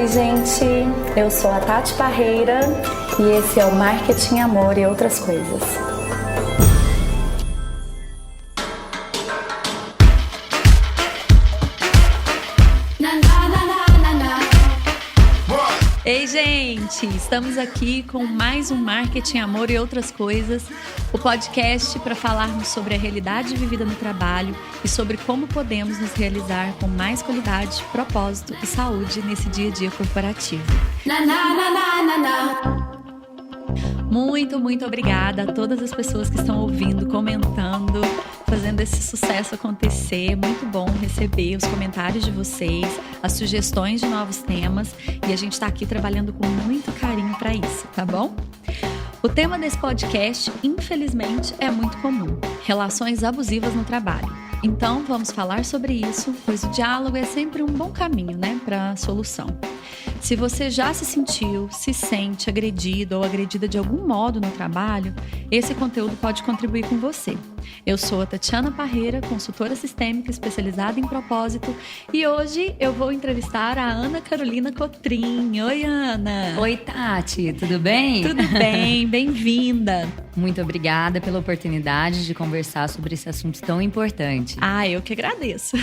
Oi, gente, eu sou a Tati Parreira e esse é o Marketing, Amor e Outras Coisas. Ei, gente! Estamos aqui com mais um Marketing, Amor e Outras Coisas, o podcast para falarmos sobre a realidade vivida no trabalho e sobre como podemos nos realizar com mais qualidade, propósito e saúde nesse dia a dia corporativo. Muito obrigada a todas as pessoas que estão ouvindo, comentando, fazendo esse sucesso acontecer. Muito bom receber os comentários de vocês, as sugestões de novos temas, e a gente está aqui trabalhando com muito carinho para isso, tá bom? O tema desse podcast, infelizmente, é muito comum: relações abusivas no trabalho. Então, vamos falar sobre isso, pois o diálogo é sempre um bom caminho, né, para a solução. Se você já se sentiu, se sente agredido ou agredida de algum modo no trabalho, esse conteúdo pode contribuir com você. Eu sou a Tatiana Parreira, consultora sistêmica especializada em propósito, e hoje eu vou entrevistar a Ana Carolina Cotrim. Oi, Ana! Oi, Tati, tudo bem? Tudo bem, bem-vinda! Muito obrigada pela oportunidade de conversar sobre esse assunto tão importante. Eu que agradeço.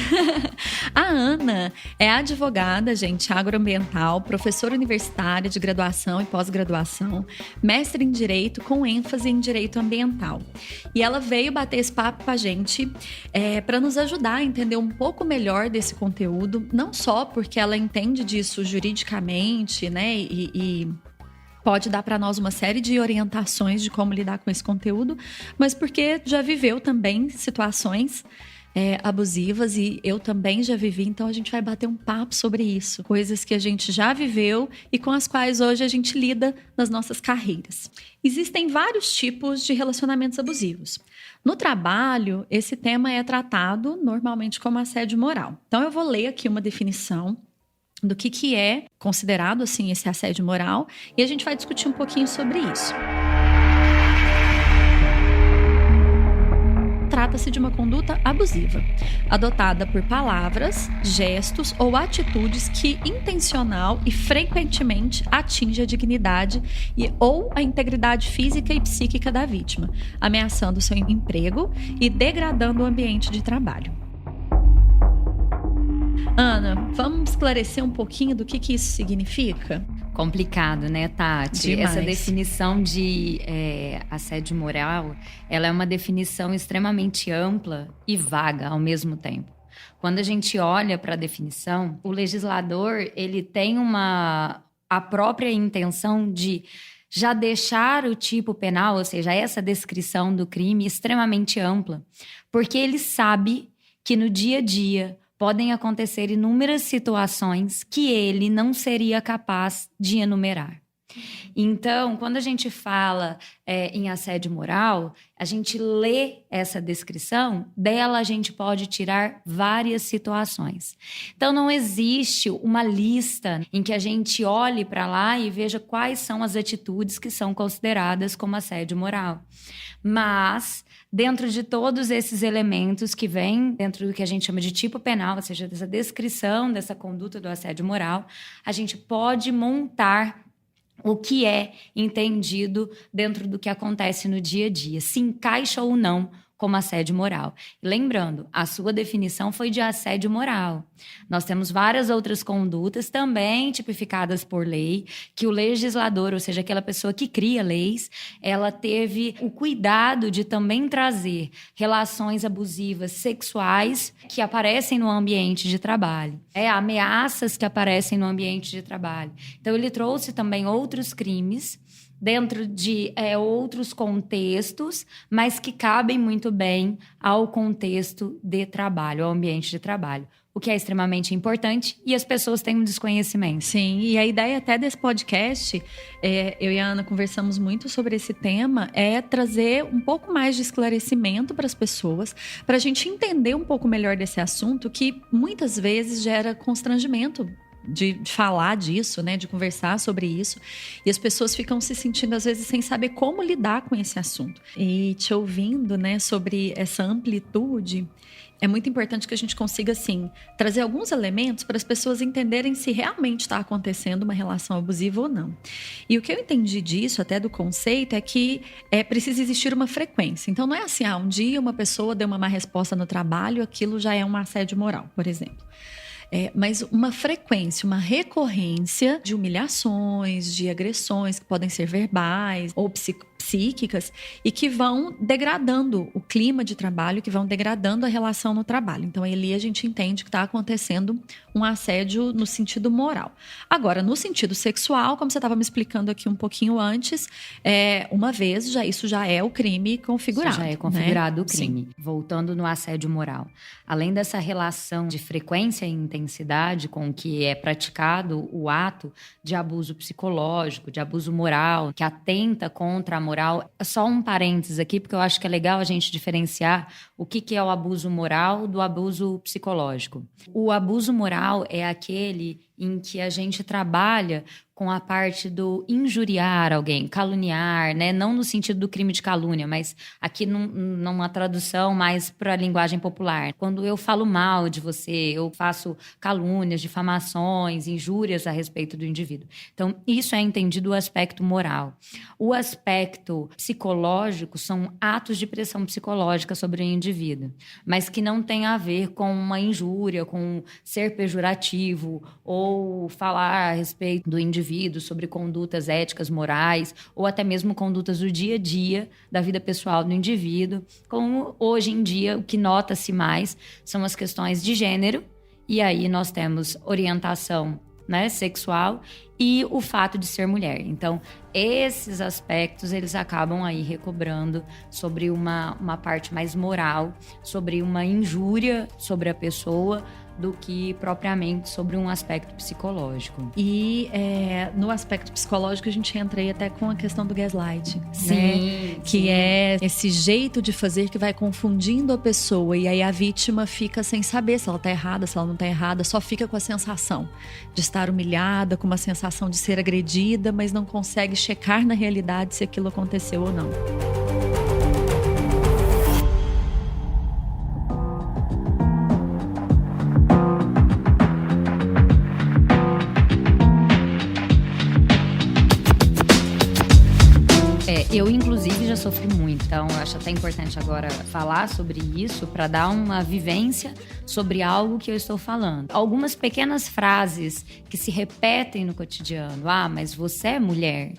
A Ana é advogada, gente, agroambiental, professora universitária de graduação e pós-graduação, mestre em Direito com ênfase em Direito Ambiental. E ela veio bater esse papo com a gente para nos ajudar a entender um pouco melhor desse conteúdo, não só porque ela entende disso juridicamente, né, e pode dar para nós uma série de orientações de como lidar com esse conteúdo, mas porque já viveu também situações abusivas, e eu também já vivi, então a gente vai bater um papo sobre isso. Coisas que a gente já viveu e com as quais hoje a gente lida nas nossas carreiras. Existem vários tipos de relacionamentos abusivos. No trabalho, esse tema é tratado normalmente como assédio moral. Então eu vou ler aqui uma definição do que é considerado assim esse assédio moral, e a gente vai discutir um pouquinho sobre isso. Trata-se de uma conduta abusiva, adotada por palavras, gestos ou atitudes que intencional e frequentemente atinge a dignidade ou a integridade física e psíquica da vítima, ameaçando seu emprego e degradando o ambiente de trabalho. Ana, vamos esclarecer um pouquinho do que isso significa? Complicado, né, Tati? Demais. Essa definição de assédio moral, ela é uma definição extremamente ampla e vaga ao mesmo tempo. Quando a gente olha para a definição, o legislador ele tem a própria intenção de já deixar o tipo penal, ou seja, essa descrição do crime extremamente ampla, porque ele sabe que no dia a dia podem acontecer inúmeras situações que ele não seria capaz de enumerar. Então, quando a gente fala em assédio moral, a gente lê essa descrição, dela a gente pode tirar várias situações. Então, não existe uma lista em que a gente olhe para lá e veja quais são as atitudes que são consideradas como assédio moral. Mas dentro de todos esses elementos que vêm dentro do que a gente chama de tipo penal, ou seja, dessa descrição dessa conduta do assédio moral, a gente pode montar o que é entendido dentro do que acontece no dia a dia, se encaixa ou não como assédio moral. Lembrando, a sua definição foi de assédio moral. Nós temos várias outras condutas também tipificadas por lei, que o legislador, ou seja, aquela pessoa que cria leis, ela teve o cuidado de também trazer relações abusivas sexuais que aparecem no ambiente de trabalho, ameaças que aparecem no ambiente de trabalho. Então, ele trouxe também outros crimes dentro de outros contextos, mas que cabem muito bem ao contexto de trabalho, ao ambiente de trabalho. O que é extremamente importante e as pessoas têm um desconhecimento. Sim, e a ideia até desse podcast, eu e a Ana conversamos muito sobre esse tema, é trazer um pouco mais de esclarecimento para as pessoas, para a gente entender um pouco melhor desse assunto que muitas vezes gera constrangimento de falar disso, né? De conversar sobre isso. E as pessoas ficam se sentindo, às vezes, sem saber como lidar com esse assunto. E te ouvindo, né, sobre essa amplitude, é muito importante que a gente consiga, assim, trazer alguns elementos para as pessoas entenderem se realmente está acontecendo uma relação abusiva ou não. E o que eu entendi disso, até do conceito, é que precisa existir uma frequência. Então, não é assim, um dia uma pessoa deu uma má resposta no trabalho, aquilo já é um assédio moral, por exemplo. Mas uma frequência, uma recorrência de humilhações, de agressões que podem ser verbais ou psíquicas e que vão degradando o clima de trabalho, que vão degradando a relação no trabalho. Então, ali a gente entende que está acontecendo um assédio no sentido moral. Agora, no sentido sexual, como você estava me explicando aqui um pouquinho antes, uma vez, isso já é o crime configurado. Isso já é configurado, né? O crime. Sim. Voltando no assédio moral. Além dessa relação de frequência e intensidade com que é praticado o ato de abuso psicológico, de abuso moral, que atenta contra a moral. Só um parênteses aqui, porque eu acho que é legal a gente diferenciar o que é o abuso moral do abuso psicológico. O abuso moral é aquele em que a gente trabalha com a parte do injuriar alguém, caluniar, né? Não no sentido do crime de calúnia, mas aqui numa tradução mais para a linguagem popular. Quando eu falo mal de você, eu faço calúnias, difamações, injúrias a respeito do indivíduo. Então, isso é entendido o aspecto moral. O aspecto psicológico são atos de pressão psicológica sobre o indivíduo, mas que não tem a ver com uma injúria, com ser pejorativo ou falar a respeito do indivíduo, sobre condutas éticas, morais, ou até mesmo condutas do dia a dia, da vida pessoal do indivíduo. Como hoje em dia, o que nota-se mais são as questões de gênero, e aí nós temos orientação, né, sexual e o fato de ser mulher. Então, esses aspectos, eles acabam aí recobrando sobre uma parte mais moral, sobre uma injúria sobre a pessoa, do que propriamente sobre um aspecto psicológico. E no aspecto psicológico a gente entra aí até com a questão do gaslight. Sim, né? Que é esse jeito de fazer que vai confundindo a pessoa e aí a vítima fica sem saber se ela tá errada, se ela não tá errada, só fica com a sensação de estar humilhada, com uma sensação de ser agredida, mas não consegue checar na realidade se aquilo aconteceu ou não. Eu, inclusive, já sofri muito, então eu acho até importante agora falar sobre isso para dar uma vivência sobre algo que eu estou falando. Algumas pequenas frases que se repetem no cotidiano. Mas você é mulher.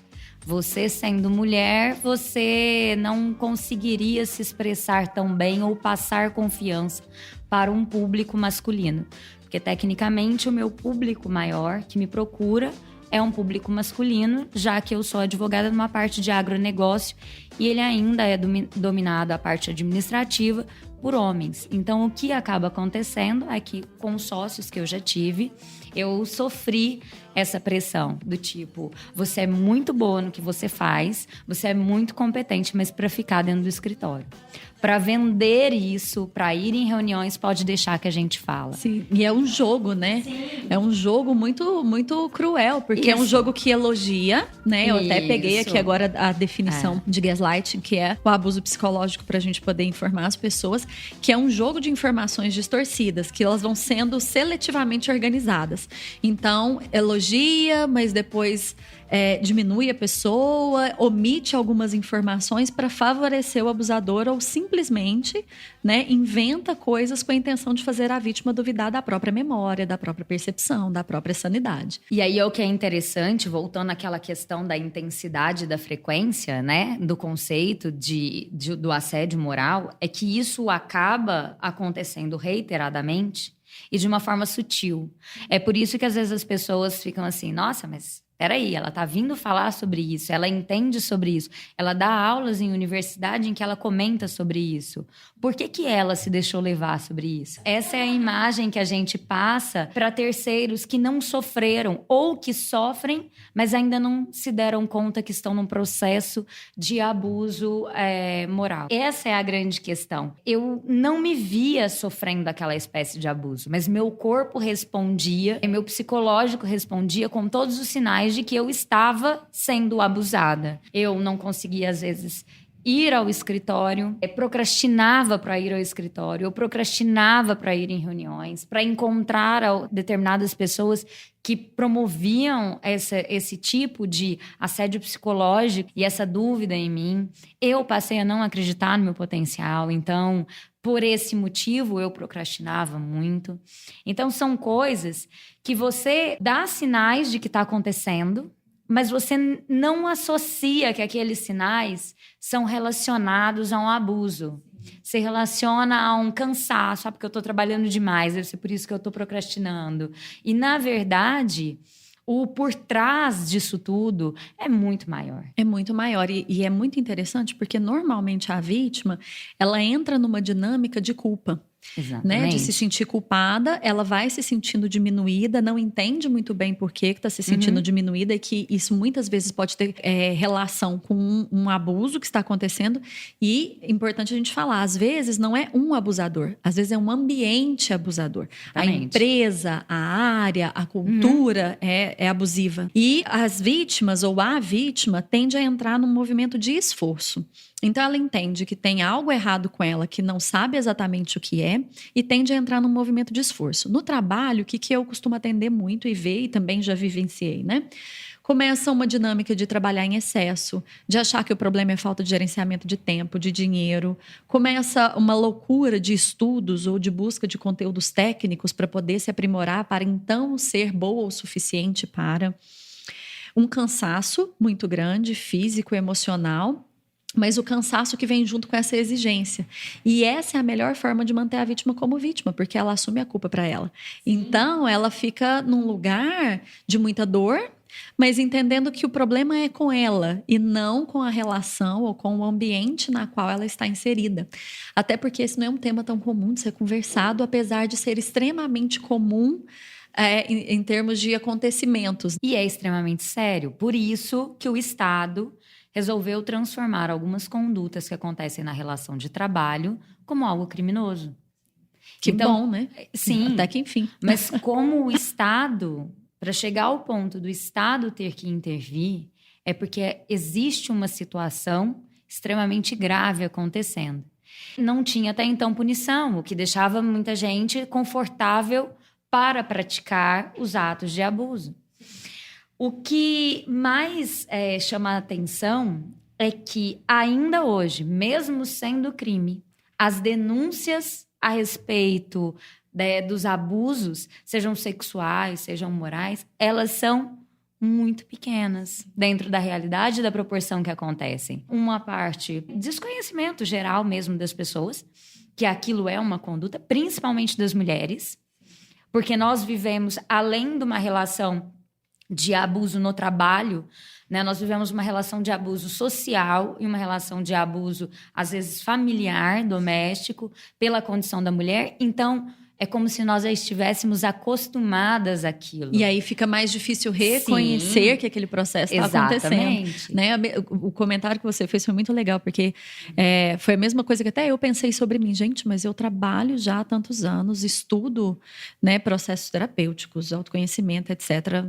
Você sendo mulher, você não conseguiria se expressar tão bem ou passar confiança para um público masculino. Porque, tecnicamente, o meu público maior que me procura é um público masculino, já que eu sou advogada numa parte de agronegócio e ele ainda é dominado a parte administrativa por homens. Então, o que acaba acontecendo é que, com os sócios que eu já tive, eu sofri essa pressão do tipo, você é muito boa no que você faz, você é muito competente, mas para ficar dentro do escritório. Para vender isso, para ir em reuniões, pode deixar que a gente fala. Sim, e é um jogo, né? Sim. É um jogo muito, muito cruel, porque é um jogo que elogia, né? Eu até peguei aqui agora a definição de gaslighting, que é o abuso psicológico para a gente poder informar as pessoas, que é um jogo de informações distorcidas, que elas vão sendo seletivamente organizadas. Então, elogia, mas depois diminui a pessoa, omite algumas informações para favorecer o abusador ou simplesmente, né, inventa coisas com a intenção de fazer a vítima duvidar da própria memória, da própria percepção, da própria sanidade. E aí o que é interessante, voltando àquela questão da intensidade da frequência, né, do conceito do assédio moral, é que isso acaba acontecendo reiteradamente e de uma forma sutil. É por isso que às vezes as pessoas ficam assim, nossa, mas Peraí, ela tá vindo falar sobre isso, ela entende sobre isso, ela dá aulas em universidade em que ela comenta sobre isso. Por que ela se deixou levar sobre isso? Essa é a imagem que a gente passa para terceiros que não sofreram ou que sofrem, mas ainda não se deram conta que estão num processo de abuso moral. Essa é a grande questão. Eu não me via sofrendo aquela espécie de abuso, mas meu corpo respondia, meu psicológico respondia com todos os sinais de que eu estava sendo abusada. Eu não conseguia, às vezes, ir ao escritório, procrastinava para ir ao escritório, eu procrastinava para ir em reuniões, para encontrar determinadas pessoas que promoviam esse tipo de assédio psicológico e essa dúvida em mim. Eu passei a não acreditar no meu potencial, então, por esse motivo, eu procrastinava muito. Então, são coisas que você dá sinais de que está acontecendo, mas você não associa que aqueles sinais são relacionados a um abuso. Se relaciona a um cansaço, porque eu estou trabalhando demais, deve ser por isso que eu estou procrastinando. E, na verdade, o por trás disso tudo é muito maior. É muito maior e é muito interessante porque normalmente a vítima, ela entra numa dinâmica de culpa. Né, de se sentir culpada, ela vai se sentindo diminuída, não entende muito bem por que está se sentindo diminuída e que isso muitas vezes pode ter relação com um abuso que está acontecendo. E é importante a gente falar, às vezes não é um abusador, às vezes é um ambiente abusador. Exatamente. A empresa, a área, a cultura é abusiva. E as vítimas ou a vítima tende a entrar num movimento de esforço. Então, ela entende que tem algo errado com ela, que não sabe exatamente o que é, e tende a entrar num movimento de esforço. No trabalho, o que eu costumo atender muito e ver, e também já vivenciei, né? Começa uma dinâmica de trabalhar em excesso, de achar que o problema é falta de gerenciamento de tempo, de dinheiro. Começa uma loucura de estudos ou de busca de conteúdos técnicos para poder se aprimorar, para então ser boa o suficiente para. Um cansaço muito grande, físico, emocional, mas o cansaço que vem junto com essa exigência. E essa é a melhor forma de manter a vítima como vítima, porque ela assume a culpa para ela. Então, ela fica num lugar de muita dor, mas entendendo que o problema é com ela e não com a relação ou com o ambiente na qual ela está inserida. Até porque esse não é um tema tão comum de ser conversado, apesar de ser extremamente comum em termos de acontecimentos. E é extremamente sério. Por isso que o Estado resolveu transformar algumas condutas que acontecem na relação de trabalho como algo criminoso. Que então, bom, né? Sim. Até que enfim. Mas como o Estado, para chegar ao ponto do Estado ter que intervir, é porque existe uma situação extremamente grave acontecendo. Não tinha até então punição, o que deixava muita gente confortável para praticar os atos de abuso. O que mais chama a atenção é que ainda hoje, mesmo sendo crime, as denúncias a respeito dos abusos, sejam sexuais, sejam morais, elas são muito pequenas dentro da realidade e da proporção que acontecem. Uma parte, desconhecimento geral mesmo das pessoas, que aquilo é uma conduta, principalmente das mulheres, porque nós vivemos, além de uma relação de abuso no trabalho, né? Nós vivemos uma relação de abuso social e uma relação de abuso, às vezes, familiar, doméstico, pela condição da mulher. Então, é como se nós já estivéssemos acostumadas àquilo. E aí fica mais difícil reconhecer que aquele processo está acontecendo. Né? O comentário que você fez foi muito legal, porque foi a mesma coisa que até eu pensei sobre mim. Gente, mas eu trabalho já há tantos anos, estudo, né, processos terapêuticos, autoconhecimento, etc.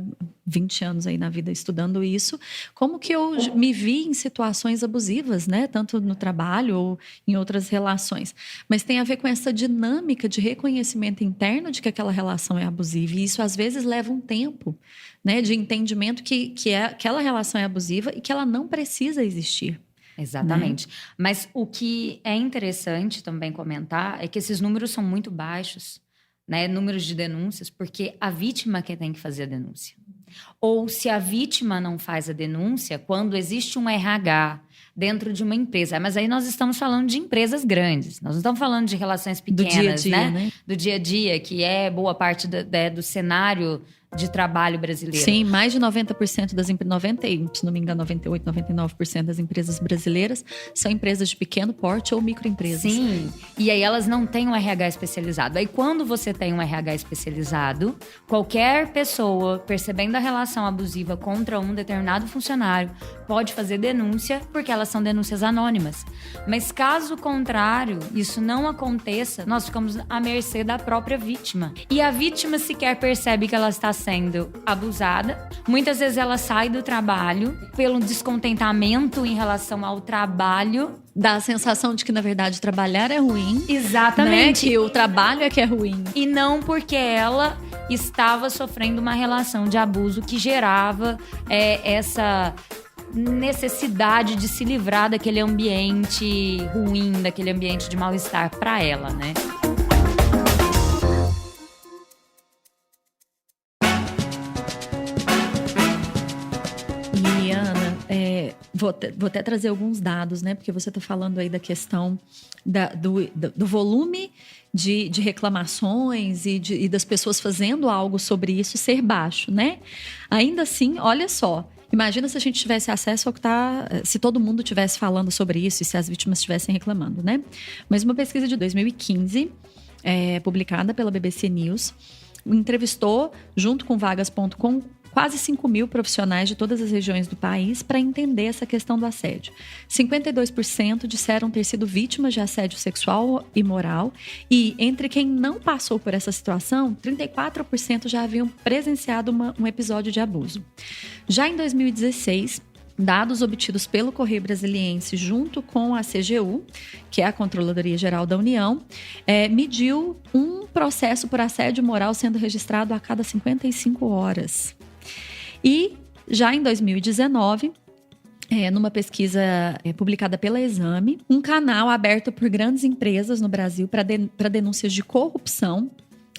20 anos aí na vida estudando isso. Como que eu me vi em situações abusivas, né? Tanto no trabalho ou em outras relações. Mas tem a ver com essa dinâmica de reconhecimento interno de que aquela relação é abusiva. E isso, às vezes, leva um tempo, né, de entendimento que aquela relação é abusiva e que ela não precisa existir. Exatamente. Né? Mas o que é interessante também comentar é que esses números são muito baixos, né, números de denúncias, porque a vítima que tem que fazer a denúncia. Ou se a vítima não faz a denúncia, quando existe um RH dentro de uma empresa. Mas aí nós estamos falando de empresas grandes. Nós não estamos falando de relações pequenas, do dia a dia, né? Do dia a dia, que é boa parte do cenário de trabalho brasileira. Sim, mais de 90% das empresas, 98, se não me engano, 98, 99% das empresas brasileiras são empresas de pequeno porte ou microempresas. Sim, e aí elas não têm um RH especializado. Aí quando você tem um RH especializado, qualquer pessoa percebendo a relação abusiva contra um determinado funcionário pode fazer denúncia, porque elas são denúncias anônimas. Mas caso contrário, isso não aconteça, nós ficamos à mercê da própria vítima. E a vítima sequer percebe que ela está sendo abusada. Muitas vezes ela sai do trabalho pelo descontentamento em relação ao trabalho. Dá a sensação de que, na verdade, trabalhar é ruim. Exatamente. Né? Que o trabalho é que é ruim. E não porque ela estava sofrendo uma relação de abuso que gerava essa necessidade de se livrar daquele ambiente ruim, daquele ambiente de mal-estar para ela, né? E, Ana, vou até trazer alguns dados, né? Porque você está falando aí da questão do volume de reclamações e das pessoas fazendo algo sobre isso ser baixo, né? Ainda assim, olha só, imagina se a gente tivesse acesso ao que se todo mundo estivesse falando sobre isso e se as vítimas estivessem reclamando, né? Mas uma pesquisa de 2015, publicada pela BBC News, entrevistou, junto com Vagas.com, quase 5 mil profissionais de todas as regiões do país para entender essa questão do assédio. 52% disseram ter sido vítimas de assédio sexual e moral e, entre quem não passou por essa situação, 34% já haviam presenciado um episódio de abuso. Já em 2016, dados obtidos pelo Correio Brasiliense junto com a CGU, que é a Controladoria Geral da União, mediu um processo por assédio moral sendo registrado a cada 55 horas. E já em 2019, numa pesquisa publicada pela Exame, um canal aberto por grandes empresas no Brasil para denúncias de corrupção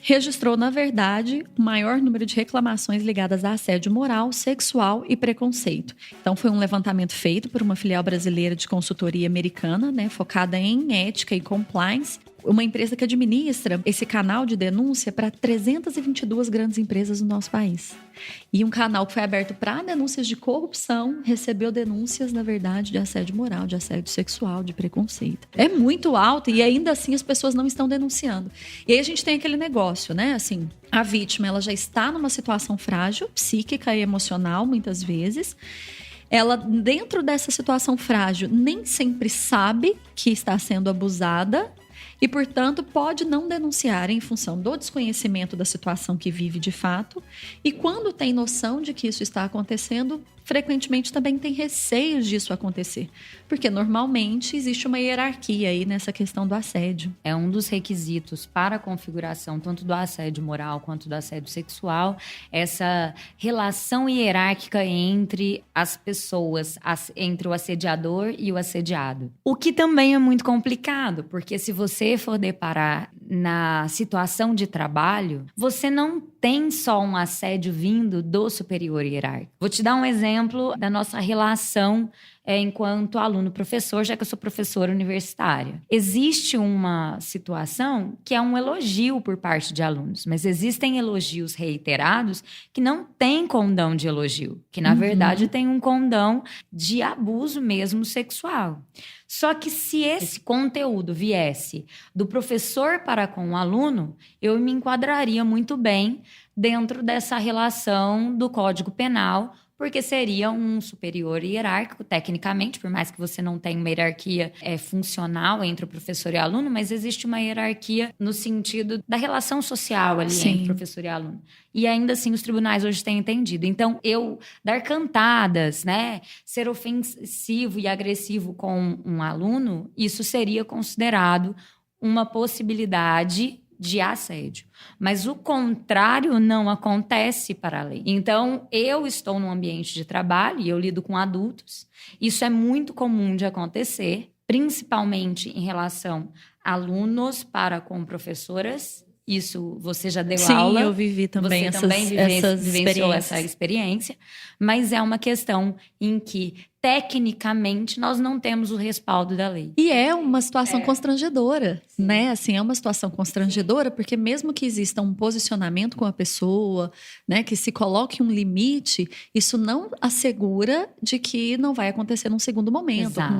registrou, na verdade, o maior número de reclamações ligadas a assédio moral, sexual e preconceito. Então, foi um levantamento feito por uma filial brasileira de consultoria americana, né, focada em ética e compliance, uma empresa que administra esse canal de denúncia para 322 grandes empresas no nosso país. E um canal que foi aberto para denúncias de corrupção recebeu denúncias, na verdade, de assédio moral, de assédio sexual, de preconceito. É muito alto e ainda assim as pessoas não estão denunciando. E aí a gente tem aquele negócio, né? Assim, a vítima ela já está numa situação frágil, psíquica e emocional, muitas vezes. Ela, dentro dessa situação frágil, nem sempre sabe que está sendo abusada e, portanto, pode não denunciar em função do desconhecimento da situação que vive de fato. E quando tem noção de que isso está acontecendo, frequentemente também tem receios disso acontecer. Porque, normalmente, existe uma hierarquia aí nessa questão do assédio. É um dos requisitos para a configuração tanto do assédio moral quanto do assédio sexual, essa relação hierárquica entre as pessoas, entre o assediador e o assediado. O que também é muito complicado, porque se você for deparar na situação de trabalho, você não tem só um assédio vindo do superior hierárquico. Vou te dar um exemplo da nossa relação enquanto aluno-professor, já que eu sou professora universitária. Existe uma situação que é um elogio por parte de alunos, mas existem elogios reiterados que não têm condão de elogio, que na verdade tem um condão de abuso mesmo sexual. Só que se esse conteúdo viesse do professor para com o aluno, eu me enquadraria muito bem dentro dessa relação do Código Penal, porque seria um superior hierárquico, tecnicamente, por mais que você não tenha uma hierarquia funcional entre o professor e o aluno, mas existe uma hierarquia no sentido da relação social ali entre professor e aluno. E ainda assim os tribunais hoje têm entendido. Então, eu dar cantadas, né, ser ofensivo e agressivo com um aluno, isso seria considerado uma possibilidade de assédio. Mas o contrário não acontece para a lei. Então, eu estou num ambiente de trabalho e eu lido com adultos. Isso é muito comum de acontecer, principalmente em relação a alunos para com professoras. Isso você já deu aula. Sim, eu vivi também vivenciou essa experiência. Mas é uma questão em que tecnicamente, nós não temos o respaldo da lei. E é uma situação constrangedora, né? Assim, é uma situação constrangedora, porque mesmo que exista um posicionamento com a pessoa, né, que se coloque um limite, isso não assegura de que não vai acontecer num segundo momento, Exato. com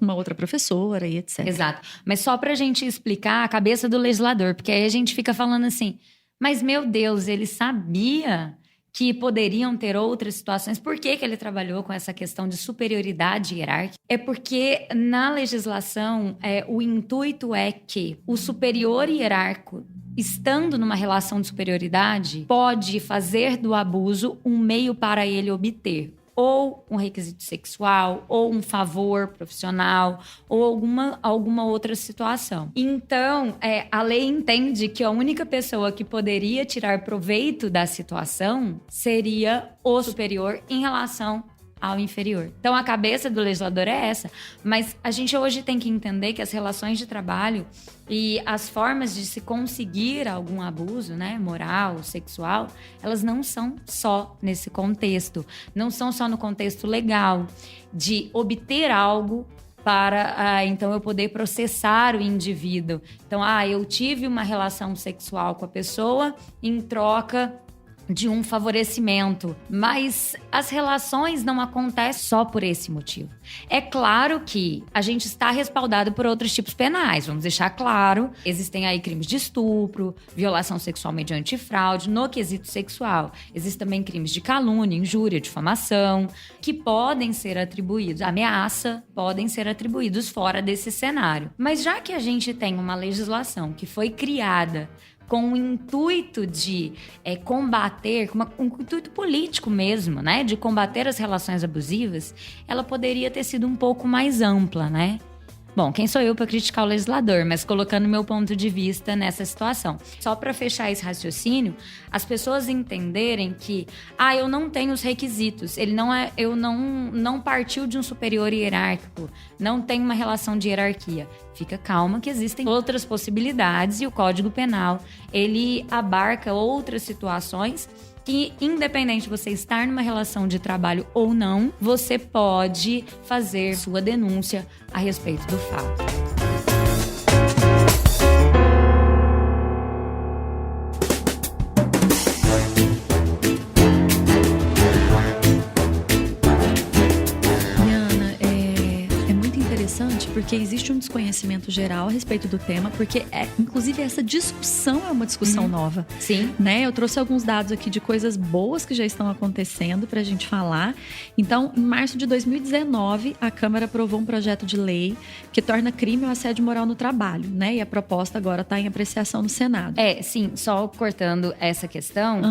uma outra professora e etc. Exato. Mas só pra gente explicar a cabeça do legislador, porque aí a gente fica falando assim, mas meu Deus, ele sabia que poderiam ter outras situações. Por que ele trabalhou com essa questão de superioridade hierárquica? É porque na legislação o intuito é que o superior hierárquico, estando numa relação de superioridade, pode fazer do abuso um meio para ele obter ou um requisito sexual, ou um favor profissional, ou alguma outra situação. Então, a lei entende que a única pessoa que poderia tirar proveito da situação seria o superior em relação ao inferior. Então, a cabeça do legislador é essa. Mas a gente hoje tem que entender que as relações de trabalho e as formas de se conseguir algum abuso, né, moral, sexual, elas não são só nesse contexto. Não são só no contexto legal de obter algo para, então, eu poder processar o indivíduo. Então, eu tive uma relação sexual com a pessoa em troca de um favorecimento, mas as relações não acontecem só por esse motivo. É claro que a gente está respaldado por outros tipos penais, vamos deixar claro. Existem aí crimes de estupro, violação sexual mediante fraude, no quesito sexual. Existem também crimes de calúnia, injúria, difamação, que podem ser atribuídos, ameaça, podem ser atribuídos fora desse cenário. Mas já que a gente tem uma legislação que foi criada com o intuito de combater, com um intuito político mesmo, né? De combater as relações abusivas, ela poderia ter sido um pouco mais ampla, né? Bom, quem sou eu para criticar o legislador, mas colocando meu ponto de vista nessa situação. Só para fechar esse raciocínio, as pessoas entenderem que, eu não tenho os requisitos, eu não partiu de um superior hierárquico, não tem uma relação de hierarquia. Fica calma que existem outras possibilidades e o Código Penal, ele abarca outras situações que, independente de você estar numa relação de trabalho ou não, você pode fazer sua denúncia a respeito do fato. Porque existe um desconhecimento geral a respeito do tema, porque inclusive essa discussão é uma discussão nova. Sim. Né? Eu trouxe alguns dados aqui de coisas boas que já estão acontecendo pra gente falar. Então, em março de 2019, a Câmara aprovou um projeto de lei que torna crime o assédio moral no trabalho, né? E a proposta agora está em apreciação no Senado. Sim, só cortando essa questão,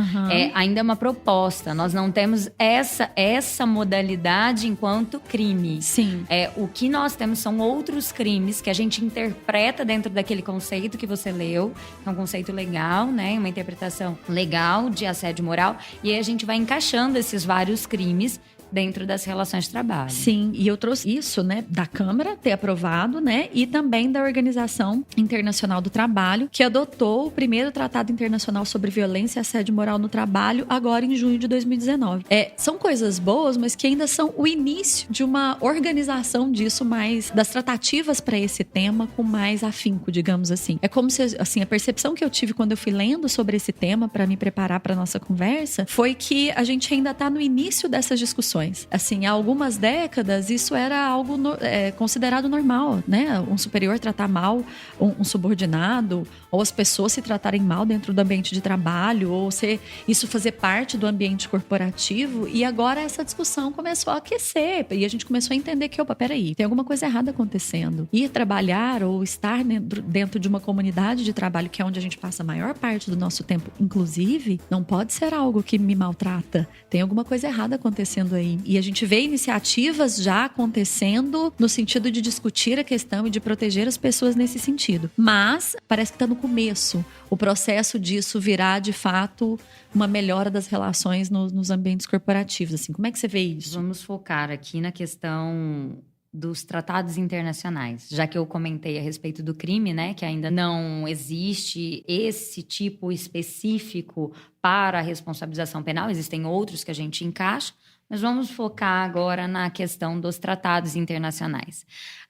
ainda é uma proposta. Nós não temos essa modalidade enquanto crime. Sim. O que nós temos são outros crimes que a gente interpreta dentro daquele conceito que você leu, que é um conceito legal, né? Uma interpretação legal de assédio moral. E aí a gente vai encaixando esses vários crimes dentro das relações de trabalho. Sim, e eu trouxe isso, né, da Câmara ter aprovado, né, e também da Organização Internacional do Trabalho, que adotou o primeiro Tratado Internacional sobre Violência e Assédio Moral no Trabalho, agora em junho de 2019. São coisas boas, mas que ainda são o início de uma organização disso, mais das tratativas para esse tema com mais afinco, digamos assim. É como se, assim, a percepção que eu tive quando eu fui lendo sobre esse tema para me preparar para nossa conversa foi que a gente ainda está no início dessas discussões. Assim, há algumas décadas isso era algo considerado normal, né? Um superior tratar mal um subordinado, ou as pessoas se tratarem mal dentro do ambiente de trabalho, ou isso fazer parte do ambiente corporativo. E agora essa discussão começou a aquecer e a gente começou a entender que, peraí, tem alguma coisa errada acontecendo. Ir trabalhar ou estar dentro de uma comunidade de trabalho, que é onde a gente passa a maior parte do nosso tempo, inclusive, não pode ser algo que me maltrata. Tem alguma coisa errada acontecendo aí. E a gente vê iniciativas já acontecendo no sentido de discutir a questão e de proteger as pessoas nesse sentido. Mas parece que está no começo. O processo disso virá, de fato, uma melhora das relações nos ambientes corporativos. Assim, como é que você vê isso? Vamos focar aqui na questão dos tratados internacionais, já que eu comentei a respeito do crime, né, que ainda não existe esse tipo específico para a responsabilização penal, existem outros que a gente encaixa, Mas vamos focar agora na questão dos tratados internacionais.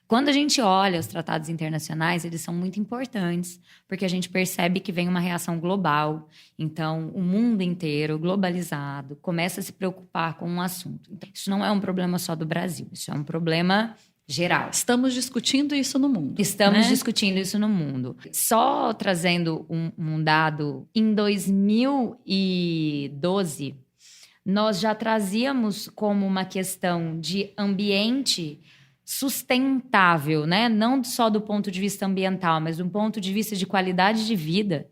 Quando a gente olha os tratados internacionais, eles são muito importantes, porque a gente percebe que vem uma reação global. Então, o mundo inteiro, globalizado, começa a se preocupar com um assunto. Então, isso não é um problema só do Brasil, isso é um problema geral. Estamos discutindo isso no mundo. Estamos discutindo isso no mundo. Só trazendo um dado, em 2012, nós já trazíamos como uma questão de ambiente sustentável, né? Não só do ponto de vista ambiental, mas do ponto de vista de qualidade de vida,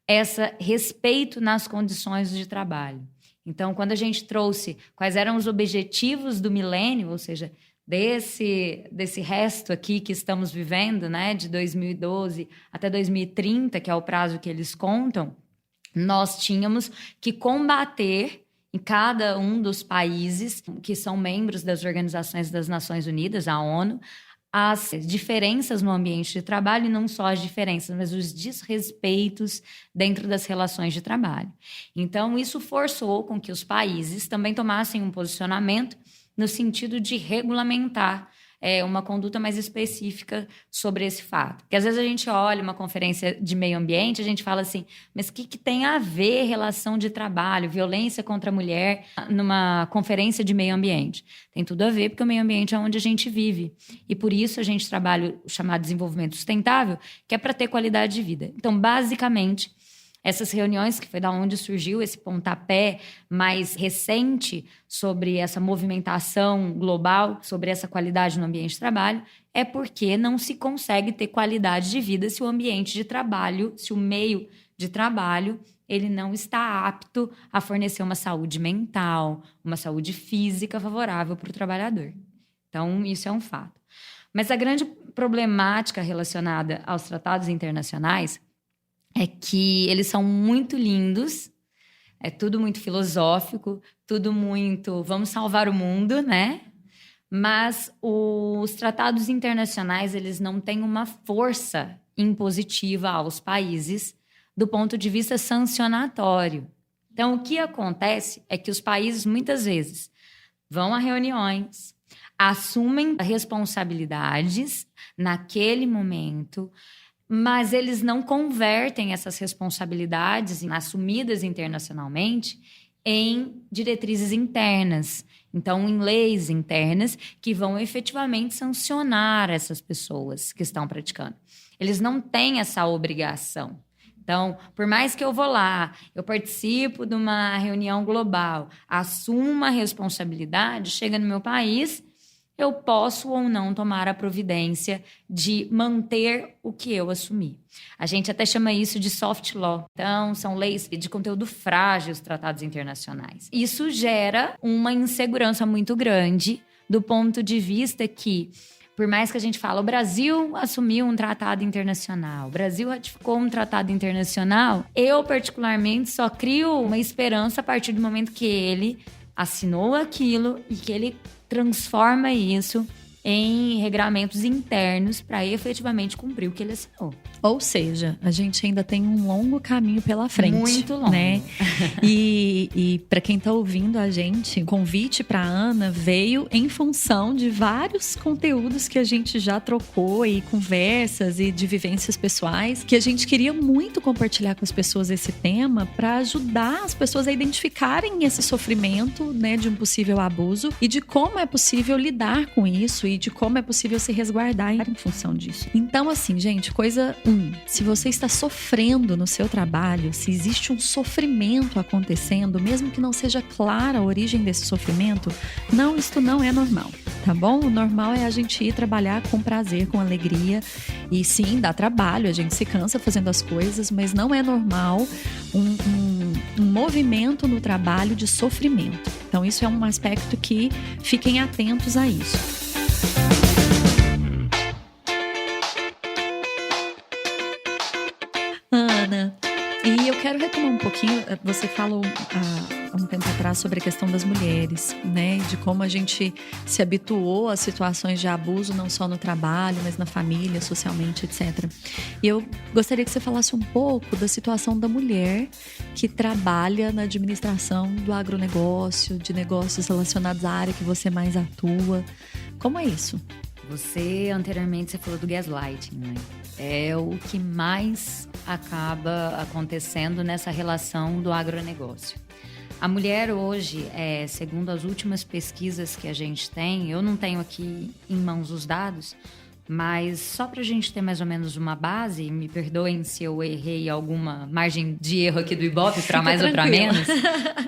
esse respeito nas condições de trabalho. Então, quando a gente trouxe quais eram os objetivos do milênio, ou seja, desse resto aqui que estamos vivendo, né, de 2012 até 2030, que é o prazo que eles contam, nós tínhamos que combater em cada um dos países que são membros das Organizações das Nações Unidas, a ONU, as diferenças no ambiente de trabalho, e não só as diferenças, mas os desrespeitos dentro das relações de trabalho. Então, isso forçou com que os países também tomassem um posicionamento no sentido de regulamentar uma conduta mais específica sobre esse fato. Porque às vezes a gente olha uma conferência de meio ambiente, a gente fala assim, mas o que tem a ver relação de trabalho, violência contra a mulher numa conferência de meio ambiente? Tem tudo a ver, porque o meio ambiente é onde a gente vive. E por isso a gente trabalha o chamado desenvolvimento sustentável, que é para ter qualidade de vida. Então, basicamente, essas reuniões, que foi da onde surgiu esse pontapé mais recente sobre essa movimentação global, sobre essa qualidade no ambiente de trabalho, é porque não se consegue ter qualidade de vida se o ambiente de trabalho, se o meio de trabalho, ele não está apto a fornecer uma saúde mental, uma saúde física favorável para o trabalhador. Então, isso é um fato. Mas a grande problemática relacionada aos tratados internacionais é que eles são muito lindos, é tudo muito filosófico, tudo muito vamos salvar o mundo, né? Mas os tratados internacionais, eles não têm uma força impositiva aos países do ponto de vista sancionatório. Então, o que acontece é que os países, muitas vezes, vão a reuniões, assumem responsabilidades naquele momento, mas eles não convertem essas responsabilidades assumidas internacionalmente em diretrizes internas. Então, em leis internas que vão efetivamente sancionar essas pessoas que estão praticando. Eles não têm essa obrigação. Então, por mais que eu vou lá, eu participo de uma reunião global, assumo uma responsabilidade, chega no meu país, eu posso ou não tomar a providência de manter o que eu assumi. A gente até chama isso de soft law. Então, são leis de conteúdo frágil, os tratados internacionais. Isso gera uma insegurança muito grande do ponto de vista que, por mais que a gente fale, o Brasil assumiu um tratado internacional, o Brasil ratificou um tratado internacional, eu, particularmente, só crio uma esperança a partir do momento que ele assinou aquilo e que ele transforma isso em regramentos internos para efetivamente cumprir o que ele assinou. Ou seja, a gente ainda tem um longo caminho pela frente. Muito longo. Né? E para quem está ouvindo a gente, o convite para a Ana veio em função de vários conteúdos que a gente já trocou e conversas e de vivências pessoais, que a gente queria muito compartilhar com as pessoas esse tema para ajudar as pessoas a identificarem esse sofrimento, né, de um possível abuso e de como é possível lidar com isso e de como é possível se resguardar em função disso. Então, assim, gente, coisa 1, se você está sofrendo no seu trabalho, se existe um sofrimento acontecendo, mesmo que não seja clara a origem desse sofrimento, não, isto não é normal, tá bom? O normal é a gente ir trabalhar com prazer, com alegria, e sim, dá trabalho, a gente se cansa fazendo as coisas, mas não é normal um movimento no trabalho de sofrimento. Então, isso é um aspecto que fiquem atentos a isso. Ana, E eu quero retomar um pouquinho, você falou há um tempo atrás sobre a questão das mulheres, né? De como a gente se habituou a situações de abuso, não só no trabalho, mas na família, socialmente, etc. E eu gostaria que você falasse um pouco da situação da mulher que trabalha na administração do agronegócio, de negócios relacionados à área que você mais atua. Como é isso? Anteriormente, você falou do gaslighting, né? É o que mais acaba acontecendo nessa relação do agronegócio. A mulher hoje, segundo as últimas pesquisas que a gente tem, eu não tenho aqui em mãos os dados, mas só para a gente ter mais ou menos uma base, me perdoem se eu errei alguma margem de erro aqui do Ibope, para mais ou para menos,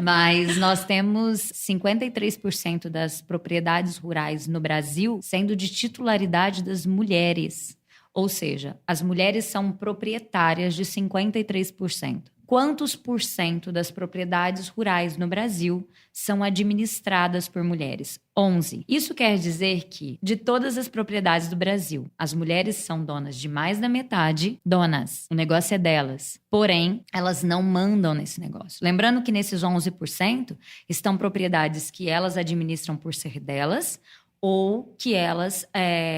mas nós temos 53% das propriedades rurais no Brasil sendo de titularidade das mulheres. Ou seja, as mulheres são proprietárias de 53%. Quantos por cento das propriedades rurais no Brasil são administradas por mulheres? 11. Isso quer dizer que, de todas as propriedades do Brasil, as mulheres são donas de mais da metade. Donas. O negócio é delas. Porém, elas não mandam nesse negócio. Lembrando que nesses 11% estão propriedades que elas administram por ser delas, ou que elas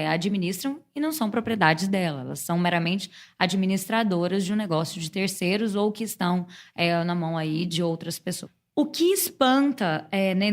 administram e não são propriedades dela. Elas são meramente administradoras de um negócio de terceiros ou que estão na mão aí de outras pessoas. O que espanta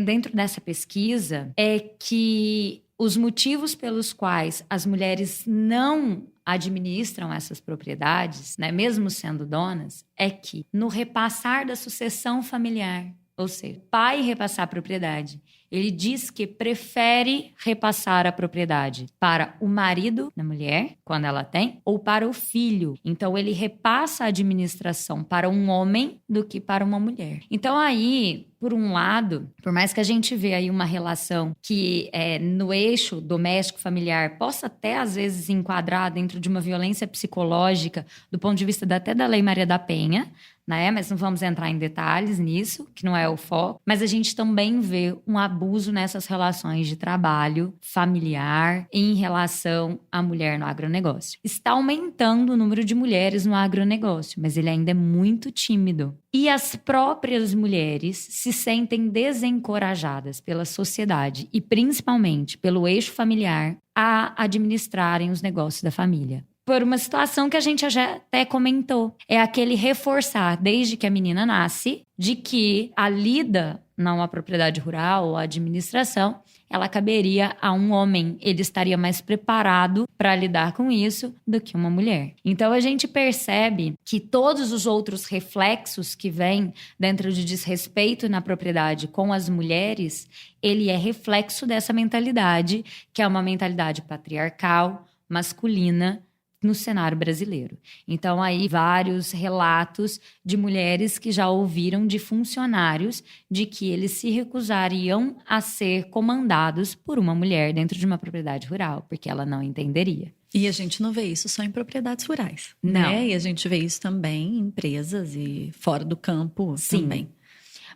dentro dessa pesquisa é que os motivos pelos quais as mulheres não administram essas propriedades, né, mesmo sendo donas, é que no repassar da sucessão familiar, ou seja, pai repassar a propriedade, ele diz que prefere repassar a propriedade para o marido da mulher, quando ela tem, ou para o filho. Então, ele repassa a administração para um homem do que para uma mulher. Então, aí, por um lado, por mais que a gente vê aí uma relação que no eixo doméstico familiar possa até, às vezes, enquadrar dentro de uma violência psicológica, do ponto de vista até da Lei Maria da Penha, né? Mas não vamos entrar em detalhes nisso, que não é o foco. Mas a gente também vê um abuso nessas relações de trabalho familiar em relação à mulher no agronegócio. Está aumentando o número de mulheres no agronegócio, mas ele ainda é muito tímido. E as próprias mulheres se sentem desencorajadas pela sociedade e principalmente pelo eixo familiar a administrarem os negócios da família. Por uma situação que a gente já até comentou. É aquele reforçar, desde que a menina nasce, de que a lida, não a propriedade rural ou a administração, ela caberia a um homem. Ele estaria mais preparado para lidar com isso do que uma mulher. Então, a gente percebe que todos os outros reflexos que vêm dentro de desrespeito na propriedade com as mulheres, ele é reflexo dessa mentalidade, que é uma mentalidade patriarcal, masculina, no cenário brasileiro. Então, aí, vários relatos de mulheres que já ouviram de funcionários de que eles se recusariam a ser comandados por uma mulher dentro de uma propriedade rural, porque ela não entenderia. E a gente não vê isso só em propriedades rurais, não. Né? E a gente vê isso também em empresas e fora do campo. Sim. Também.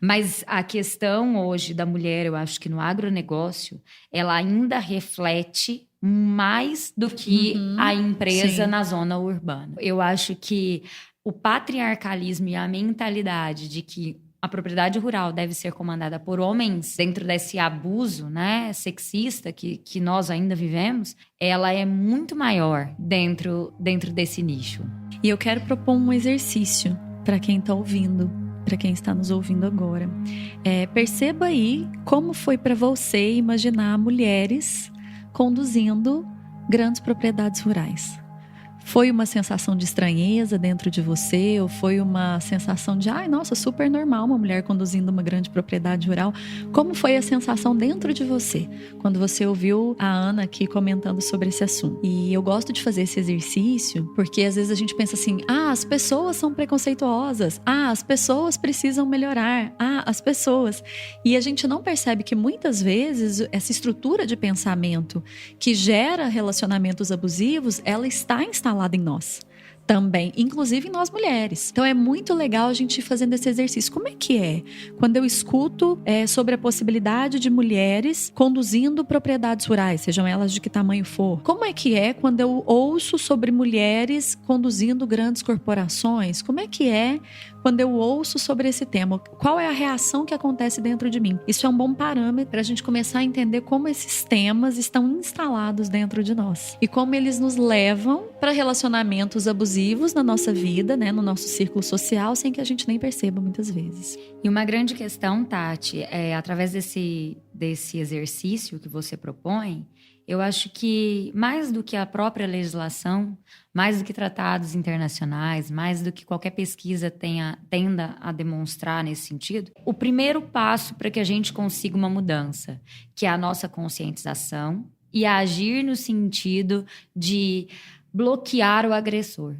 Mas a questão hoje da mulher, eu acho que no agronegócio, ela ainda reflete mais do que a empresa na zona urbana. Eu acho que o patriarcalismo e a mentalidade de que a propriedade rural deve ser comandada por homens dentro desse abuso, né, sexista que nós ainda vivemos, ela é muito maior dentro desse nicho. E eu quero propor um exercício para quem está ouvindo, para quem está nos ouvindo agora. Perceba aí como foi para você imaginar mulheres conduzindo grandes propriedades rurais. Foi uma sensação de estranheza dentro de você? Ou foi uma sensação de, nossa, super normal uma mulher conduzindo uma grande propriedade rural? Como foi a sensação dentro de você quando você ouviu a Ana aqui comentando sobre esse assunto? E eu gosto de fazer esse exercício porque às vezes a gente pensa assim, as pessoas são preconceituosas, as pessoas precisam melhorar, as pessoas. E a gente não percebe que muitas vezes essa estrutura de pensamento que gera relacionamentos abusivos, ela está instalada em nós. também, inclusive nós mulheres. Então é muito legal a gente ir fazendo esse exercício. Como é que é? Quando eu escuto sobre a possibilidade de mulheres conduzindo propriedades rurais, sejam elas de que tamanho for. Como é que é quando eu ouço sobre mulheres conduzindo grandes corporações? Como é que é quando eu ouço sobre esse tema? Qual é a reação que acontece dentro de mim? Isso é um bom parâmetro para a gente começar a entender como esses temas estão instalados dentro de nós e como eles nos levam para relacionamentos abusivos na nossa vida, né, no nosso círculo social, sem que a gente nem perceba muitas vezes. E uma grande questão, Tati, através desse exercício que você propõe, eu acho que mais do que a própria legislação, mais do que tratados internacionais, mais do que qualquer pesquisa tenda a demonstrar nesse sentido, o primeiro passo para que a gente consiga uma mudança, que é a nossa conscientização e agir no sentido de bloquear o agressor.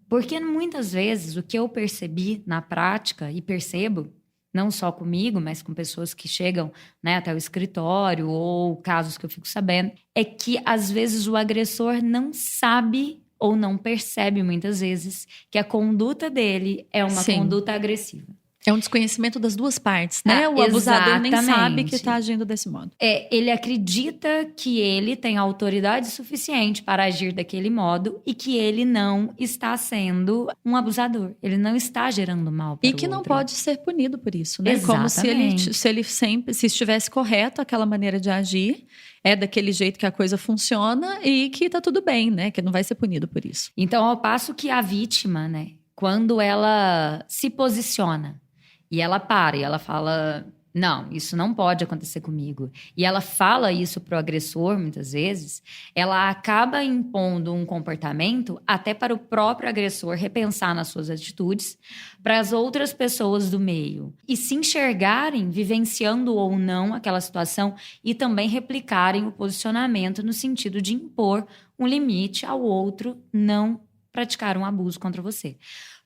Porque muitas vezes o que eu percebi na prática e percebo, não só comigo, mas com pessoas que chegam, né, até o escritório ou casos que eu fico sabendo, é que às vezes o agressor não sabe ou não percebe muitas vezes que a conduta dele é uma conduta agressiva. É um desconhecimento das duas partes, né? O abusador nem sabe que está agindo desse modo. Ele acredita que ele tem autoridade suficiente para agir daquele modo e que ele não está sendo um abusador. Ele não está gerando mal para o outro. E que não pode ser punido por isso, né? Exatamente. Como se ele sempre, se estivesse correto aquela maneira de agir, é daquele jeito que a coisa funciona e que tá tudo bem, né? Que não vai ser punido por isso. Então, ao passo que a vítima, né? Quando ela se posiciona, e ela para, e ela fala, não, isso não pode acontecer comigo. E ela fala isso pro agressor, muitas vezes, ela acaba impondo um comportamento até para o próprio agressor repensar nas suas atitudes, para as outras pessoas do meio. E se enxergarem, vivenciando ou não aquela situação, e também replicarem o posicionamento no sentido de impor um limite ao outro não praticar um abuso contra você.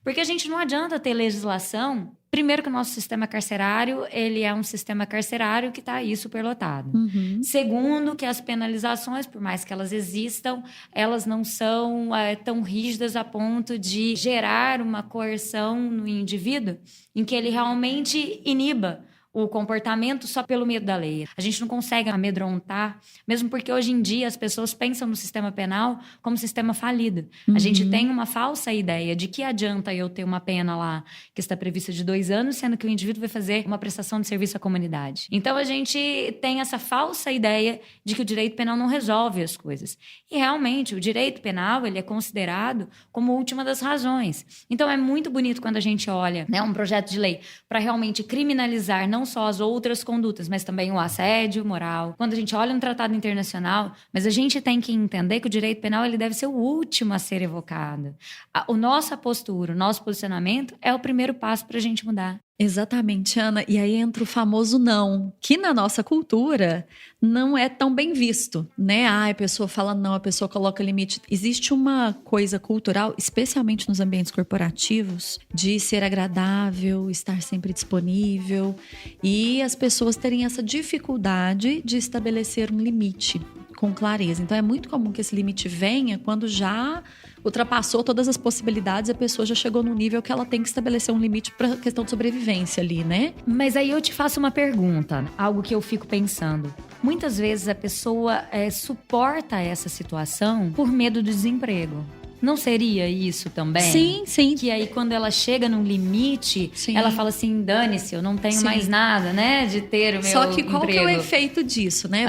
Porque a gente não adianta ter legislação. Primeiro que o nosso sistema carcerário, ele é um sistema carcerário que está aí superlotado. Uhum. Segundo, que as penalizações, por mais que elas existam, elas não são tão rígidas a ponto de gerar uma coerção no indivíduo em que ele realmente iniba o comportamento só pelo medo da lei. A gente não consegue amedrontar, mesmo porque hoje em dia as pessoas pensam no sistema penal como sistema falido. Uhum. A gente tem uma falsa ideia de que adianta eu ter uma pena lá que está prevista de 2 anos, sendo que o indivíduo vai fazer uma prestação de serviço à comunidade. Então a gente tem essa falsa ideia de que o direito penal não resolve as coisas. E realmente o direito penal ele é considerado como a última das razões. Então é muito bonito quando a gente olha, né, um projeto de lei para realmente criminalizar não só as outras condutas, mas também o assédio moral. Quando a gente olha um tratado internacional, mas a gente tem que entender que o direito penal ele deve ser o último a ser evocado. A nossa postura, o nosso posicionamento é o primeiro passo para a gente mudar. Exatamente, Ana. E aí entra o famoso não, que na nossa cultura não é tão bem visto, né? A pessoa fala não, a pessoa coloca limite. Existe uma coisa cultural, especialmente nos ambientes corporativos, de ser agradável, estar sempre disponível e as pessoas terem essa dificuldade de estabelecer um limite com clareza. Então é muito comum que esse limite venha quando já ultrapassou todas as possibilidades, a pessoa já chegou no nível que ela tem que estabelecer um limite para questão de sobrevivência ali, né? Mas aí eu te faço uma pergunta, algo que eu fico pensando. Muitas vezes a pessoa suporta essa situação por medo do desemprego. Não seria isso também? Sim, sim. Que aí quando ela chega num limite, sim, ela fala assim, dane-se, eu não tenho sim, mais nada, né, de ter o meu Só que qual emprego. que é o efeito disso, né?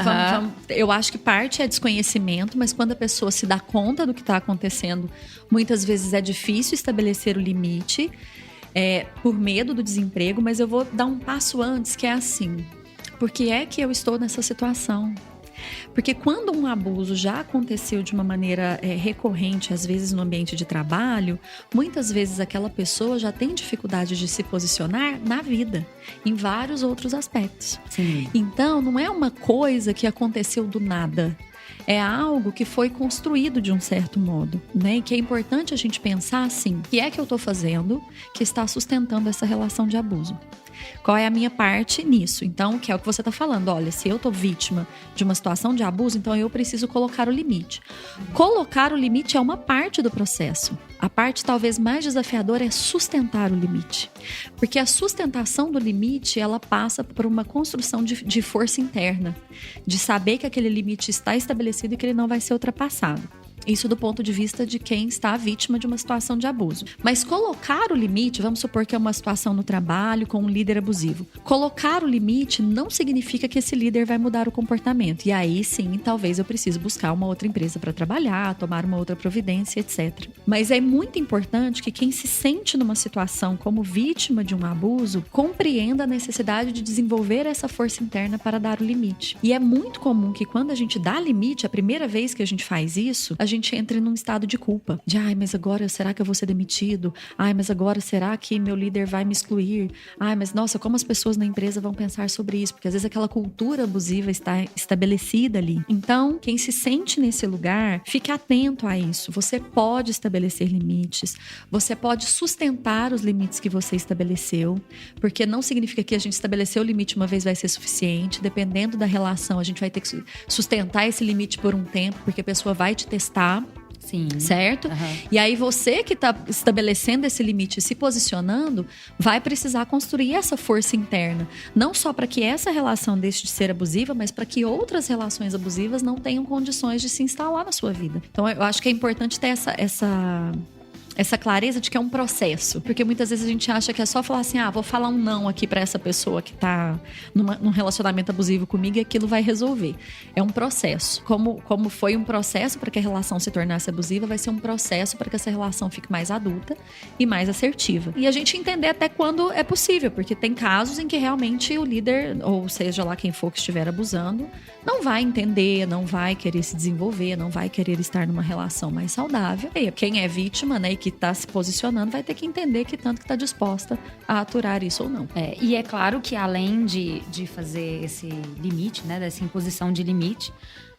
Eu acho que parte é desconhecimento, mas quando a pessoa se dá conta do que está acontecendo, muitas vezes é difícil estabelecer o limite, por medo do desemprego, mas eu vou dar um passo antes, que é assim. Por que é que eu estou nessa situação? Porque quando um abuso já aconteceu de uma maneira recorrente, às vezes no ambiente de trabalho, muitas vezes aquela pessoa já tem dificuldade de se posicionar na vida, em vários outros aspectos. Sim. Então, não é uma coisa que aconteceu do nada. é algo que foi construído de um certo modo, né? E que é importante a gente pensar assim, o que é que eu estou fazendo que está sustentando essa relação de abuso? Qual é a minha parte nisso? Então, que é o que você está falando. Olha, se eu estou vítima de uma situação de abuso, então eu preciso colocar o limite. Colocar o limite é uma parte do processo. A parte talvez mais desafiadora é sustentar o limite. Porque a sustentação do limite, ela passa por uma construção de força interna. De saber que aquele limite está estabelecido e que ele não vai ser ultrapassado. Isso do ponto de vista de quem está vítima de uma situação de abuso. Mas colocar o limite, vamos supor que é uma situação no trabalho com um líder abusivo. Colocar o limite não significa que esse líder vai mudar o comportamento. E aí sim, talvez eu precise buscar uma outra empresa para trabalhar, tomar uma outra providência, etc. Mas é muito importante que quem se sente numa situação como vítima de um abuso compreenda a necessidade de desenvolver essa força interna para dar o limite. E é muito comum que quando a gente dá limite, a primeira vez que a gente faz isso, a gente entra num estado de culpa. De, mas agora será que eu vou ser demitido? Mas agora será que meu líder vai me excluir? Mas nossa, como as pessoas na empresa vão pensar sobre isso? Porque às vezes aquela cultura abusiva está estabelecida ali. Então, quem se sente nesse lugar, fique atento a isso. Você pode estabelecer limites, você pode sustentar os limites que você estabeleceu, porque não significa que a gente estabeleceu o limite uma vez vai ser suficiente. Dependendo da relação, a gente vai ter que sustentar esse limite por um tempo, porque a pessoa vai te testar. Sim. Certo? E aí você que está estabelecendo esse limite e se posicionando, vai precisar construir essa força interna. Não só para que essa relação deixe de ser abusiva, mas para que outras relações abusivas não tenham condições de se instalar na sua vida. Então eu acho que é importante ter essa clareza de que é um processo. Porque muitas vezes a gente acha que é só falar assim, vou falar um não aqui pra essa pessoa que tá num relacionamento abusivo comigo e aquilo vai resolver. É um processo. Como foi um processo para que a relação se tornasse abusiva, vai ser um processo para que essa relação fique mais adulta e mais assertiva. E a gente entender até quando é possível, porque tem casos em que realmente o líder, ou seja lá quem for que estiver abusando, não vai entender, não vai querer se desenvolver, não vai querer estar numa relação mais saudável. E quem é vítima, né, e que está se posicionando, vai ter que entender que tanto que está disposta a aturar isso ou não. E é claro que além de fazer esse limite, né, dessa imposição de limite,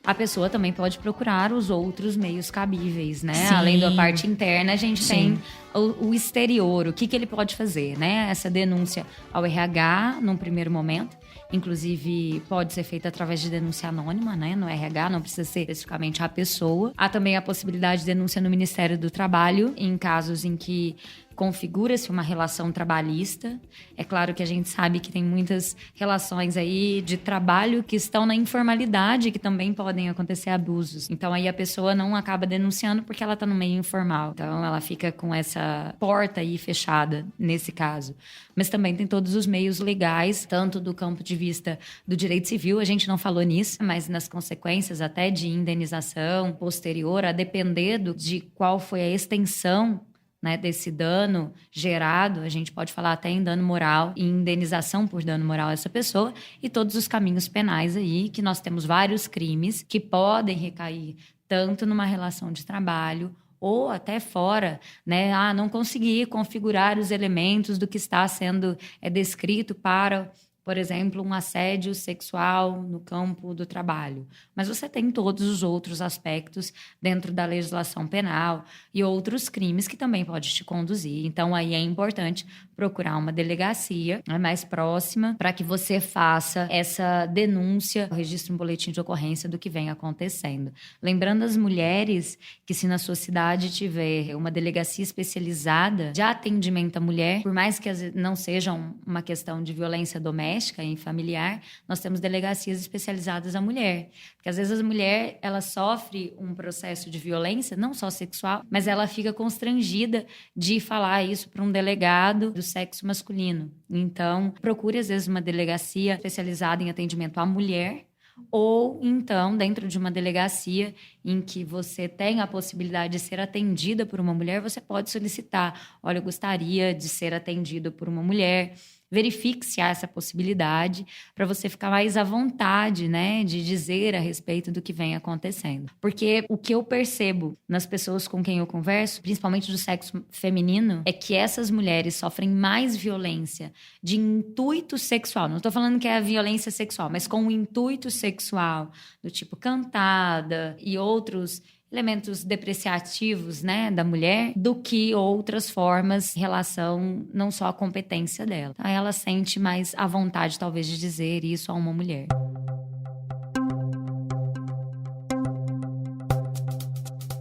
a pessoa também pode procurar os outros meios cabíveis, né? Sim. Além da parte interna, a gente tem o exterior, o que ele pode fazer, né? Essa denúncia ao RH, num primeiro momento. Inclusive, pode ser feita através de denúncia anônima, né? No RH, não precisa ser especificamente a pessoa. Há também a possibilidade de denúncia no Ministério do Trabalho, em casos em que configura-se uma relação trabalhista. É claro que a gente sabe que tem muitas relações aí de trabalho que estão na informalidade, que também podem acontecer abusos. Então, aí a pessoa não acaba denunciando porque ela está no meio informal. Então, ela fica com essa porta aí fechada, nesse caso. Mas também tem todos os meios legais, tanto do campo de vista do direito civil, a gente não falou nisso, mas nas consequências até de indenização posterior, a depender de qual foi a extensão, né, desse dano gerado, a gente pode falar até em dano moral e indenização por dano moral a essa pessoa, e todos os caminhos penais aí, que nós temos vários crimes que podem recair tanto numa relação de trabalho ou até fora, né? Não consegui configurar os elementos do que está sendo descrito para, por exemplo, um assédio sexual no campo do trabalho. Mas você tem todos os outros aspectos dentro da legislação penal e outros crimes que também pode te conduzir. Então, aí é importante procurar uma delegacia mais próxima para que você faça essa denúncia, registre um boletim de ocorrência do que vem acontecendo. Lembrando as mulheres que, se na sua cidade tiver uma delegacia especializada de atendimento à mulher, por mais que não seja uma questão de violência doméstica e familiar, nós temos delegacias especializadas à mulher. Porque às vezes a mulher, ela sofre um processo de violência, não só sexual, mas ela fica constrangida de falar isso para um delegado do sexo masculino. Então, procure às vezes uma delegacia especializada em atendimento à mulher, ou então, dentro de uma delegacia em que você tem a possibilidade de ser atendida por uma mulher, você pode solicitar: olha, eu gostaria de ser atendido por uma mulher. Verifique se há essa possibilidade para você ficar mais à vontade, né, de dizer a respeito do que vem acontecendo. Porque o que eu percebo nas pessoas com quem eu converso, principalmente do sexo feminino, é que essas mulheres sofrem mais violência de intuito sexual. Não estou falando que é a violência sexual, mas com o intuito sexual, do tipo cantada e outros elementos depreciativos, né, da mulher, do que outras formas em relação não só à competência dela. Então, ela sente mais à vontade, talvez, de dizer isso a uma mulher.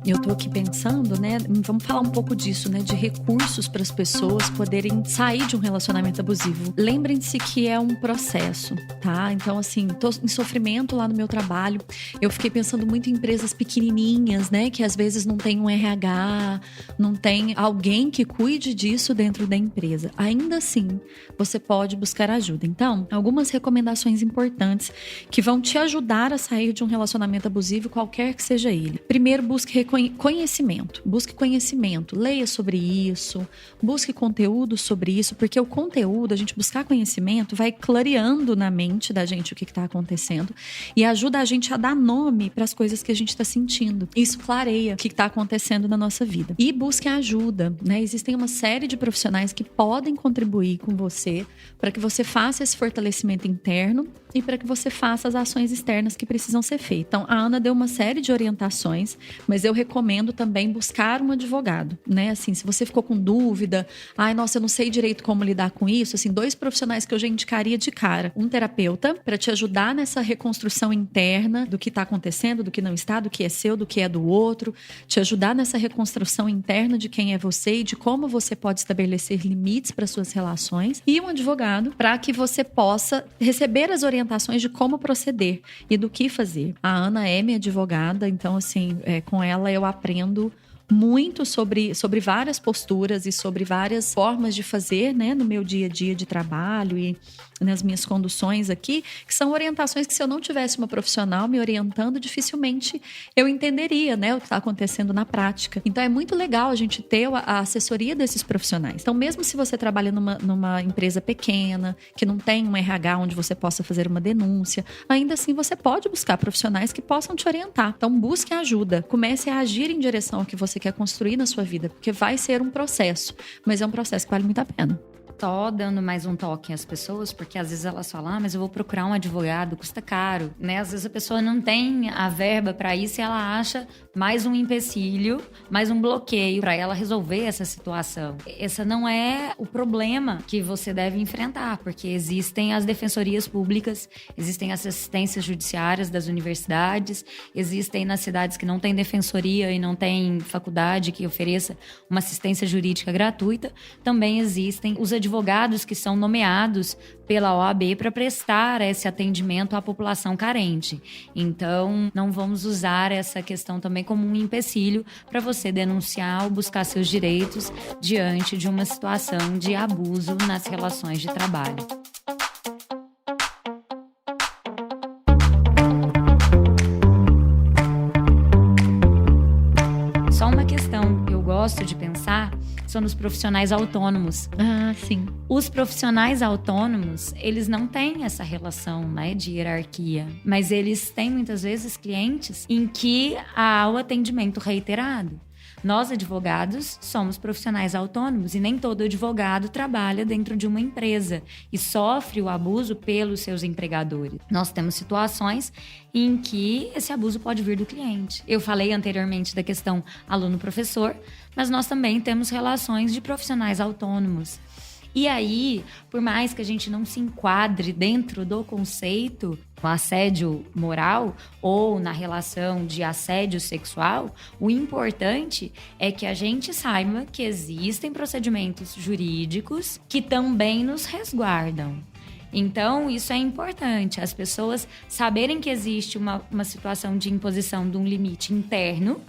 Eu tô aqui pensando, né? Vamos falar um pouco disso, né? De recursos para as pessoas poderem sair de um relacionamento abusivo. Lembrem-se que é um processo, tá? Então, assim, tô em sofrimento lá no meu trabalho. Eu fiquei pensando muito em empresas pequenininhas, né? Que às vezes não tem um RH, não tem alguém que cuide disso dentro da empresa. Ainda assim, você pode buscar ajuda. Então, algumas recomendações importantes que vão te ajudar a sair de um relacionamento abusivo, qualquer que seja ele. Primeiro, busque conhecimento. Busque conhecimento. Leia sobre isso. Busque conteúdo sobre isso. Porque o conteúdo, a gente buscar conhecimento, vai clareando na mente da gente o que está acontecendo e ajuda a gente a dar nome para as coisas que a gente está sentindo. Isso clareia o que está acontecendo na nossa vida. E busque ajuda, né? Existem uma série de profissionais que podem contribuir com você para que você faça esse fortalecimento interno e para que você faça as ações externas que precisam ser feitas. Então, a Ana deu uma série de orientações, mas eu recomendo também buscar um advogado, né? Assim, se você ficou com dúvida, ai, nossa, eu não sei direito como lidar com isso, assim, 2 profissionais que eu já indicaria de cara. Um terapeuta, para te ajudar nessa reconstrução interna do que está acontecendo, do que não está, do que é seu, do que é do outro, te ajudar nessa reconstrução interna de quem é você e de como você pode estabelecer limites para suas relações. E um advogado, para que você possa receber as orientações de como proceder e do que fazer. A Ana é minha advogada, então, assim, com ela eu aprendo muito sobre várias posturas e sobre várias formas de fazer, né, no meu dia a dia de trabalho e nas minhas conduções aqui, que são orientações que, se eu não tivesse uma profissional me orientando, dificilmente eu entenderia, né, o que está acontecendo na prática. Então é muito legal a gente ter a assessoria desses profissionais. Então, mesmo se você trabalha numa empresa pequena, que não tem um RH onde você possa fazer uma denúncia, ainda assim você pode buscar profissionais que possam te orientar. Então, busque ajuda. Comece a agir em direção ao que você quer construir na sua vida, porque vai ser um processo, mas é um processo que vale muito a pena. Só dando mais um toque às pessoas, porque às vezes elas falam, mas eu vou procurar um advogado, custa caro, né? Às vezes a pessoa não tem a verba para isso e ela acha mais um empecilho, mais um bloqueio para ela resolver essa situação. Esse não é o problema que você deve enfrentar, porque existem as defensorias públicas, existem as assistências judiciárias das universidades, existem nas cidades que não tem defensoria e não tem faculdade que ofereça uma assistência jurídica gratuita, também existem os advogados que são nomeados pela OAB para prestar esse atendimento à população carente. Então, não vamos usar essa questão também como um empecilho para você denunciar ou buscar seus direitos diante de uma situação de abuso nas relações de trabalho. Só uma questão que eu gosto de pensar são nos profissionais autônomos. Ah, sim. Os profissionais autônomos, eles não têm essa relação, né, de hierarquia, mas eles têm muitas vezes clientes em que há o atendimento reiterado. Nós, advogados, somos profissionais autônomos e nem todo advogado trabalha dentro de uma empresa e sofre o abuso pelos seus empregadores. Nós temos situações em que esse abuso pode vir do cliente. Eu falei anteriormente da questão aluno-professor, mas nós também temos relações de profissionais autônomos. E aí, por mais que a gente não se enquadre dentro do conceito do assédio moral ou na relação de assédio sexual, o importante é que a gente saiba que existem procedimentos jurídicos que também nos resguardam. Então, isso é importante, as pessoas saberem que existe uma situação de imposição de um limite interno,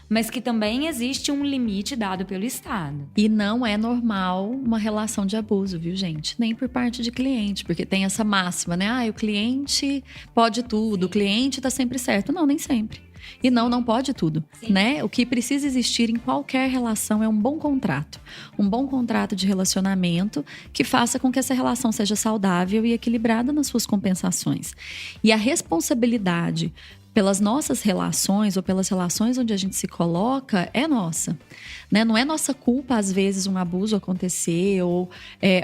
mas que também existe um limite dado pelo Estado. E não é normal uma relação de abuso, viu, gente? Nem por parte de cliente, porque tem essa máxima, né? O cliente pode tudo, o cliente tá sempre certo. Não, nem sempre. E não pode tudo, né? O que precisa existir em qualquer relação é um bom contrato. Um bom contrato de relacionamento que faça com que essa relação seja saudável e equilibrada nas suas compensações. E a responsabilidade pelas nossas relações ou pelas relações onde a gente se coloca é nossa, né? Não é nossa culpa, às vezes, um abuso acontecer ou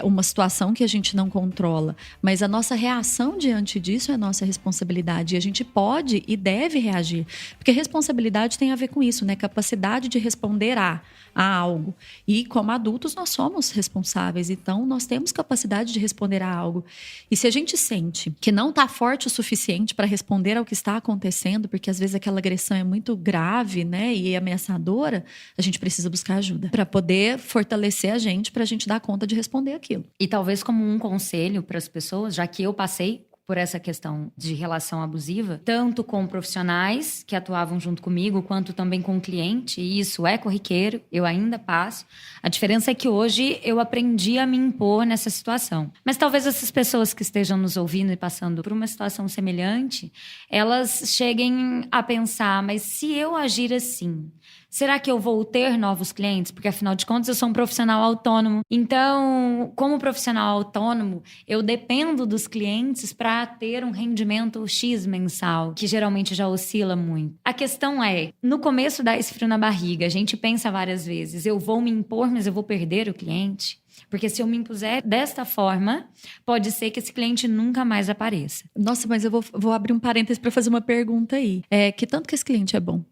uma situação que a gente não controla, mas a nossa reação diante disso é nossa responsabilidade e a gente pode e deve reagir, porque responsabilidade tem a ver com isso, né? Capacidade de responder a algo. E como adultos nós somos responsáveis, então nós temos capacidade de responder a algo. E se a gente sente que não está forte o suficiente para responder ao que está acontecendo, porque às vezes aquela agressão é muito grave, né, e ameaçadora, a gente precisa buscar ajuda para poder fortalecer a gente, para a gente dar conta de responder aquilo. E talvez como um conselho para as pessoas, já que eu passei por essa questão de relação abusiva, tanto com profissionais que atuavam junto comigo, quanto também com o cliente, e isso é corriqueiro, eu ainda passo. A diferença é que hoje eu aprendi a me impor nessa situação. Mas talvez essas pessoas que estejam nos ouvindo e passando por uma situação semelhante, elas cheguem a pensar, mas se eu agir assim, será que eu vou ter novos clientes? Porque, afinal de contas, eu sou um profissional autônomo. Então, como profissional autônomo, eu dependo dos clientes para ter um rendimento X mensal, que geralmente já oscila muito. A questão é, no começo dá esse frio na barriga, a gente pensa várias vezes, eu vou me impor, mas eu vou perder o cliente? Porque se eu me impuser desta forma, pode ser que esse cliente nunca mais apareça. Nossa, mas eu vou abrir um parênteses para fazer uma pergunta aí. Que tanto que esse cliente é bom?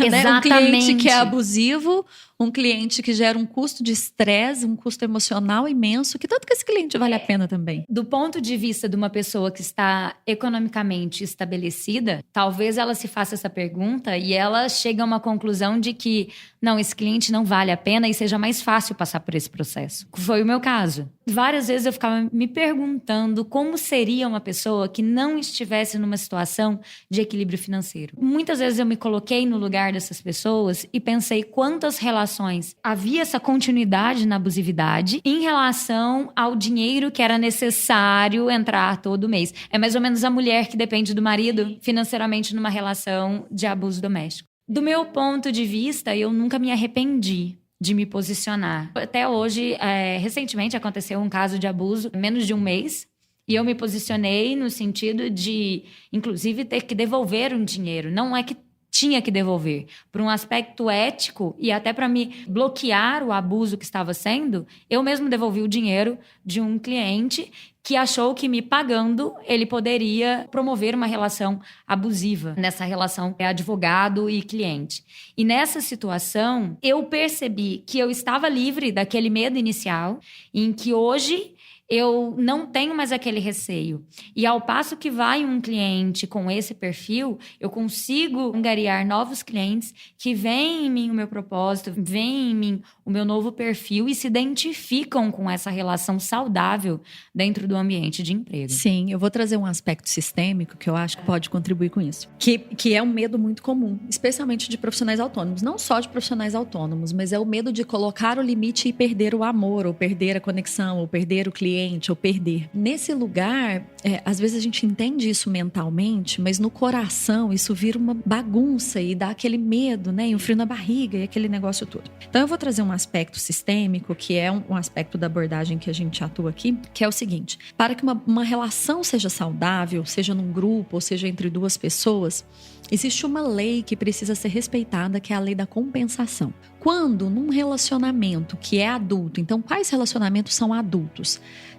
Exatamente. Um cliente que é abusivo, um cliente que gera um custo de estresse, um custo emocional imenso, que tanto que esse cliente vale a pena também? Do ponto de vista de uma pessoa que está economicamente estabelecida, talvez ela se faça essa pergunta e ela chega a uma conclusão de que, não, esse cliente não vale a pena e seja mais fácil passar por esse processo. Foi o meu caso. Várias vezes eu ficava me perguntando como seria uma pessoa que não estivesse numa situação de equilíbrio financeiro. Muitas vezes eu me coloquei no lugar dessas pessoas e pensei quantas relações havia essa continuidade na abusividade em relação ao dinheiro que era necessário entrar todo mês. É mais ou menos a mulher que depende do marido financeiramente numa relação de abuso doméstico. Do meu ponto de vista, eu nunca me arrependi de me posicionar. Até hoje, recentemente aconteceu um caso de abuso, menos de um mês, e eu me posicionei no sentido de, inclusive, ter que devolver um dinheiro. Não é que tinha que devolver. Por um aspecto ético e até para me bloquear o abuso que estava sendo, eu mesmo devolvi o dinheiro de um cliente que achou que me pagando, ele poderia promover uma relação abusiva. Nessa relação advogado e cliente. E nessa situação, eu percebi que eu estava livre daquele medo inicial, em que hoje eu não tenho mais aquele receio. E ao passo que vai um cliente com esse perfil, eu consigo angariar novos clientes que veem em mim o meu propósito, veem em mim o meu novo perfil e se identificam com essa relação saudável dentro do ambiente de emprego. Sim, eu vou trazer um aspecto sistêmico que eu acho que pode contribuir com isso. Que é um medo muito comum, especialmente de profissionais autônomos. Não só de profissionais autônomos, mas é o medo de colocar o limite e perder o amor, ou perder a conexão, ou perder o cliente, ou perder. Nesse lugar, às vezes a gente entende isso mentalmente, mas no coração isso vira uma bagunça e dá aquele medo, né? E um frio na barriga e aquele negócio todo. Então eu vou trazer um aspecto sistêmico, que é um aspecto da abordagem que a gente atua aqui, que é o seguinte: para que uma relação seja saudável, seja num grupo ou seja entre duas pessoas, existe uma lei que precisa ser respeitada, que é a lei da compensação. Quando num relacionamento que é adulto, então quais relacionamentos são adultos?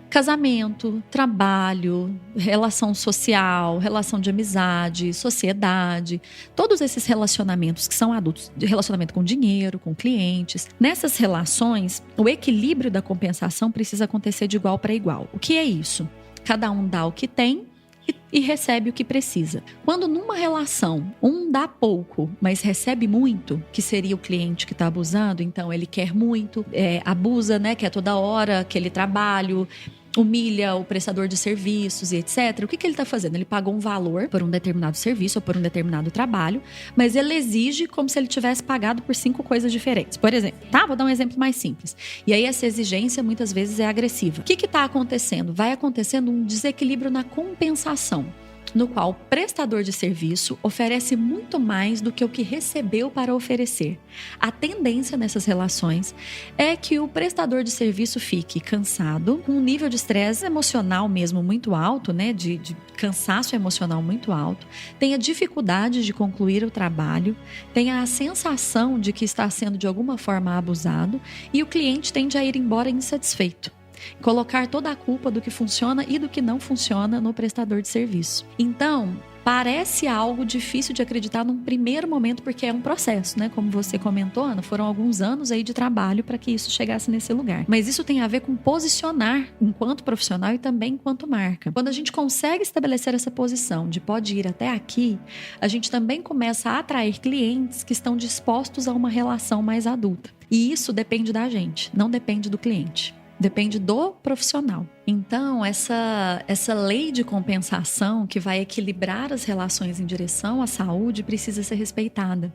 Casamento, trabalho, relação social, relação de amizade, sociedade, todos esses relacionamentos que são adultos, de relacionamento com dinheiro, com clientes. Nessas relações, o equilíbrio da compensação precisa acontecer de igual para igual. O que é isso? Cada um dá o que tem e recebe o que precisa. Quando numa relação um dá pouco, mas recebe muito, que seria o cliente que está abusando, então ele quer muito, abusa, né, quer toda hora aquele trabalho, humilha o prestador de serviços e etc. O que ele está fazendo? Ele pagou um valor por um determinado serviço ou por um determinado trabalho, mas ele exige como se ele tivesse pagado por 5 coisas diferentes. Por exemplo, tá? Vou dar um exemplo mais simples. E aí essa exigência muitas vezes é agressiva. O que está acontecendo? Vai acontecendo um desequilíbrio na compensação. no qual o prestador de serviço oferece muito mais do que o que recebeu para oferecer. A tendência nessas relações é que o prestador de serviço fique cansado, com um nível de estresse emocional mesmo muito alto, né, de cansaço emocional muito alto, tenha dificuldade de concluir o trabalho, tenha a sensação de que está sendo de alguma forma abusado e o cliente tende a ir embora insatisfeito. Colocar toda a culpa do que funciona e do que não funciona no prestador de serviço. Então, parece algo difícil de acreditar num primeiro momento, porque é um processo, né? Como você comentou, Ana, foram alguns anos aí de trabalho para que isso chegasse nesse lugar. Mas isso tem a ver com posicionar enquanto profissional e também enquanto marca. Quando a gente consegue estabelecer essa posição de pode ir até aqui, a gente também começa a atrair clientes que estão dispostos a uma relação mais adulta. E isso depende da gente, não depende do cliente. Depende do profissional. Então, essa lei de compensação que vai equilibrar as relações em direção à saúde precisa ser respeitada.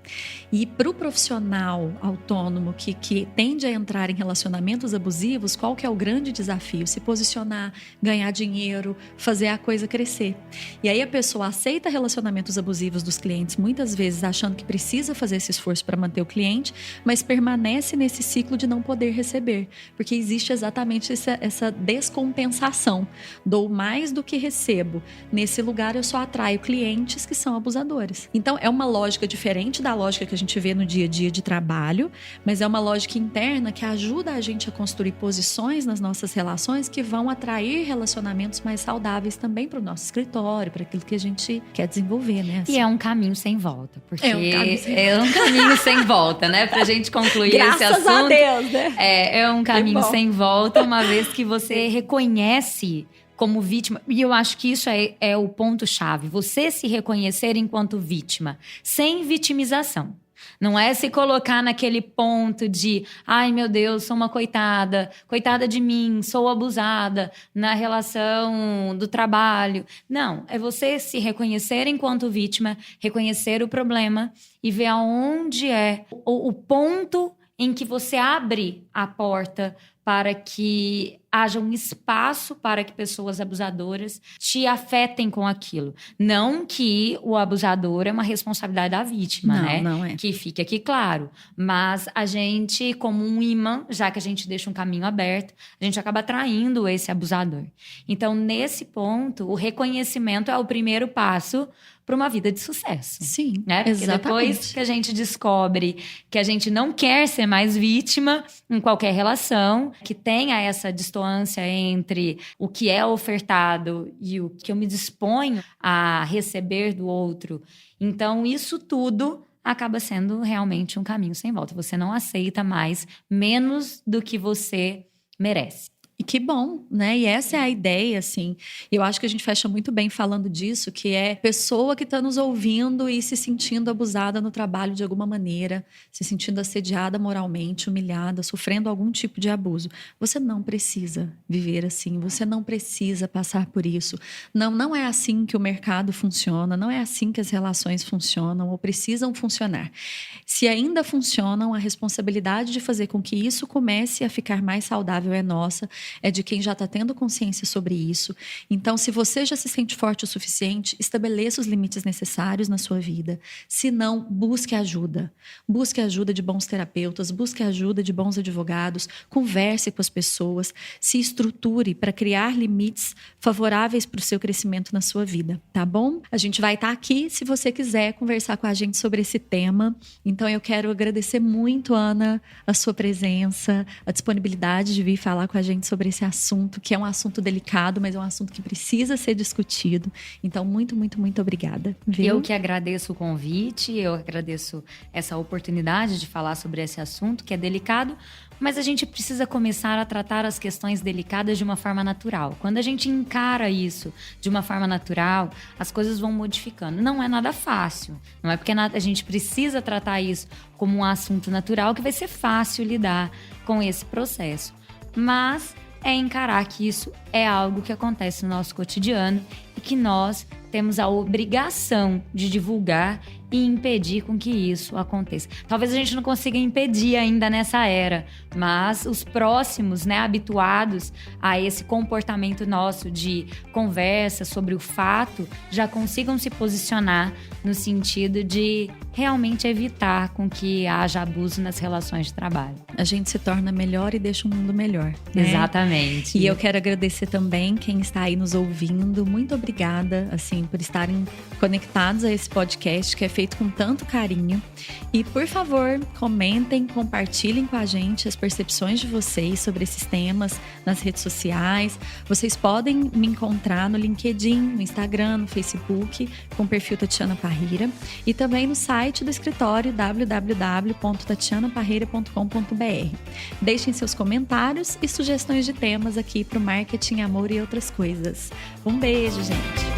E para o profissional autônomo que tende a entrar em relacionamentos abusivos, qual que é o grande desafio? Se posicionar, ganhar dinheiro, fazer a coisa crescer. E aí a pessoa aceita relacionamentos abusivos dos clientes, muitas vezes achando que precisa fazer esse esforço para manter o cliente, mas permanece nesse ciclo de não poder receber, porque existe exatamente essa descompensação. Dou mais do que recebo. Nesse lugar eu só atraio clientes que são abusadores. Então é uma lógica diferente da lógica que a gente vê no dia a dia de trabalho, mas é uma lógica interna que ajuda a gente a construir posições nas nossas relações que vão atrair relacionamentos mais saudáveis também para o nosso escritório, para aquilo que a gente quer desenvolver, né? Assim. E é um caminho sem volta, porque é um caminho sem volta, né? Pra gente concluir esse assunto. Graças a Deus, né? É um caminho sem volta, uma vez que você reconhece como vítima, e eu acho que isso é o ponto-chave, você se reconhecer enquanto vítima, sem vitimização. Não é se colocar naquele ponto de ai meu Deus, sou uma coitada de mim, sou abusada na relação do trabalho. Não, é você se reconhecer enquanto vítima, reconhecer o problema e ver aonde é o ponto em que você abre a porta para que haja um espaço para que pessoas abusadoras te afetem com aquilo. Não que o abusador é uma responsabilidade da vítima, não, né? Não é. Que fique aqui claro. Mas a gente, como um imã, já que a gente deixa um caminho aberto, a gente acaba atraindo esse abusador. Então, nesse ponto, o reconhecimento é o primeiro passo para uma vida de sucesso. Sim, né? Porque exatamente. Depois que a gente descobre que a gente não quer ser mais vítima em qualquer relação, que tenha essa distância entre o que é ofertado e o que eu me disponho a receber do outro. Então, isso tudo acaba sendo realmente um caminho sem volta. Você não aceita mais menos do que você merece. E que bom, né? E essa é a ideia, assim. Eu acho que a gente fecha muito bem falando disso, que é pessoa que está nos ouvindo e se sentindo abusada no trabalho de alguma maneira, se sentindo assediada moralmente, humilhada, sofrendo algum tipo de abuso. Você não precisa viver assim, você não precisa passar por isso. Não é assim que o mercado funciona, não é assim que as relações funcionam ou precisam funcionar. Se ainda funcionam, a responsabilidade de fazer com que isso comece a ficar mais saudável é nossa. É de quem já está tendo consciência sobre isso. Então, se você já se sente forte o suficiente, estabeleça os limites necessários na sua vida. Se não, busque ajuda. Busque ajuda de bons terapeutas, busque ajuda de bons advogados, converse com as pessoas, se estruture para criar limites favoráveis para o seu crescimento na sua vida, tá bom? A gente vai estar aqui se você quiser conversar com a gente sobre esse tema. Então, eu quero agradecer muito, Ana, a sua presença, a disponibilidade de vir falar com a gente sobre esse assunto, que é um assunto delicado, mas é um assunto que precisa ser discutido. Então, muito, muito, muito obrigada. Viu? Eu que agradeço o convite, eu agradeço essa oportunidade de falar sobre esse assunto, que é delicado, mas a gente precisa começar a tratar as questões delicadas de uma forma natural. Quando a gente encara isso de uma forma natural, as coisas vão modificando. Não é nada fácil, não é porque a gente precisa tratar isso como um assunto natural que vai ser fácil lidar com esse processo. Mas é encarar que isso é algo que acontece no nosso cotidiano e que nós temos a obrigação de divulgar e impedir com que isso aconteça. Talvez a gente não consiga impedir ainda nessa era, mas os próximos, né, habituados a esse comportamento nosso de conversa sobre o fato, já consigam se posicionar no sentido de realmente evitar com que haja abuso nas relações de trabalho. A gente se torna melhor e deixa o mundo melhor, né? Exatamente. E eu quero agradecer também quem está aí nos ouvindo. Muito obrigada, assim, por estarem conectados a esse podcast que é feito com tanto carinho. E, por favor, comentem, compartilhem com a gente as percepções de vocês sobre esses temas nas redes sociais. Vocês podem me encontrar no LinkedIn, no Instagram, no Facebook, com o perfil Tatiana Parreira. E também no site do escritório www.tatianaparreira.com.br. Deixem seus comentários e sugestões de temas aqui para o Marketing, Amor e Outras Coisas. Um beijo, gente!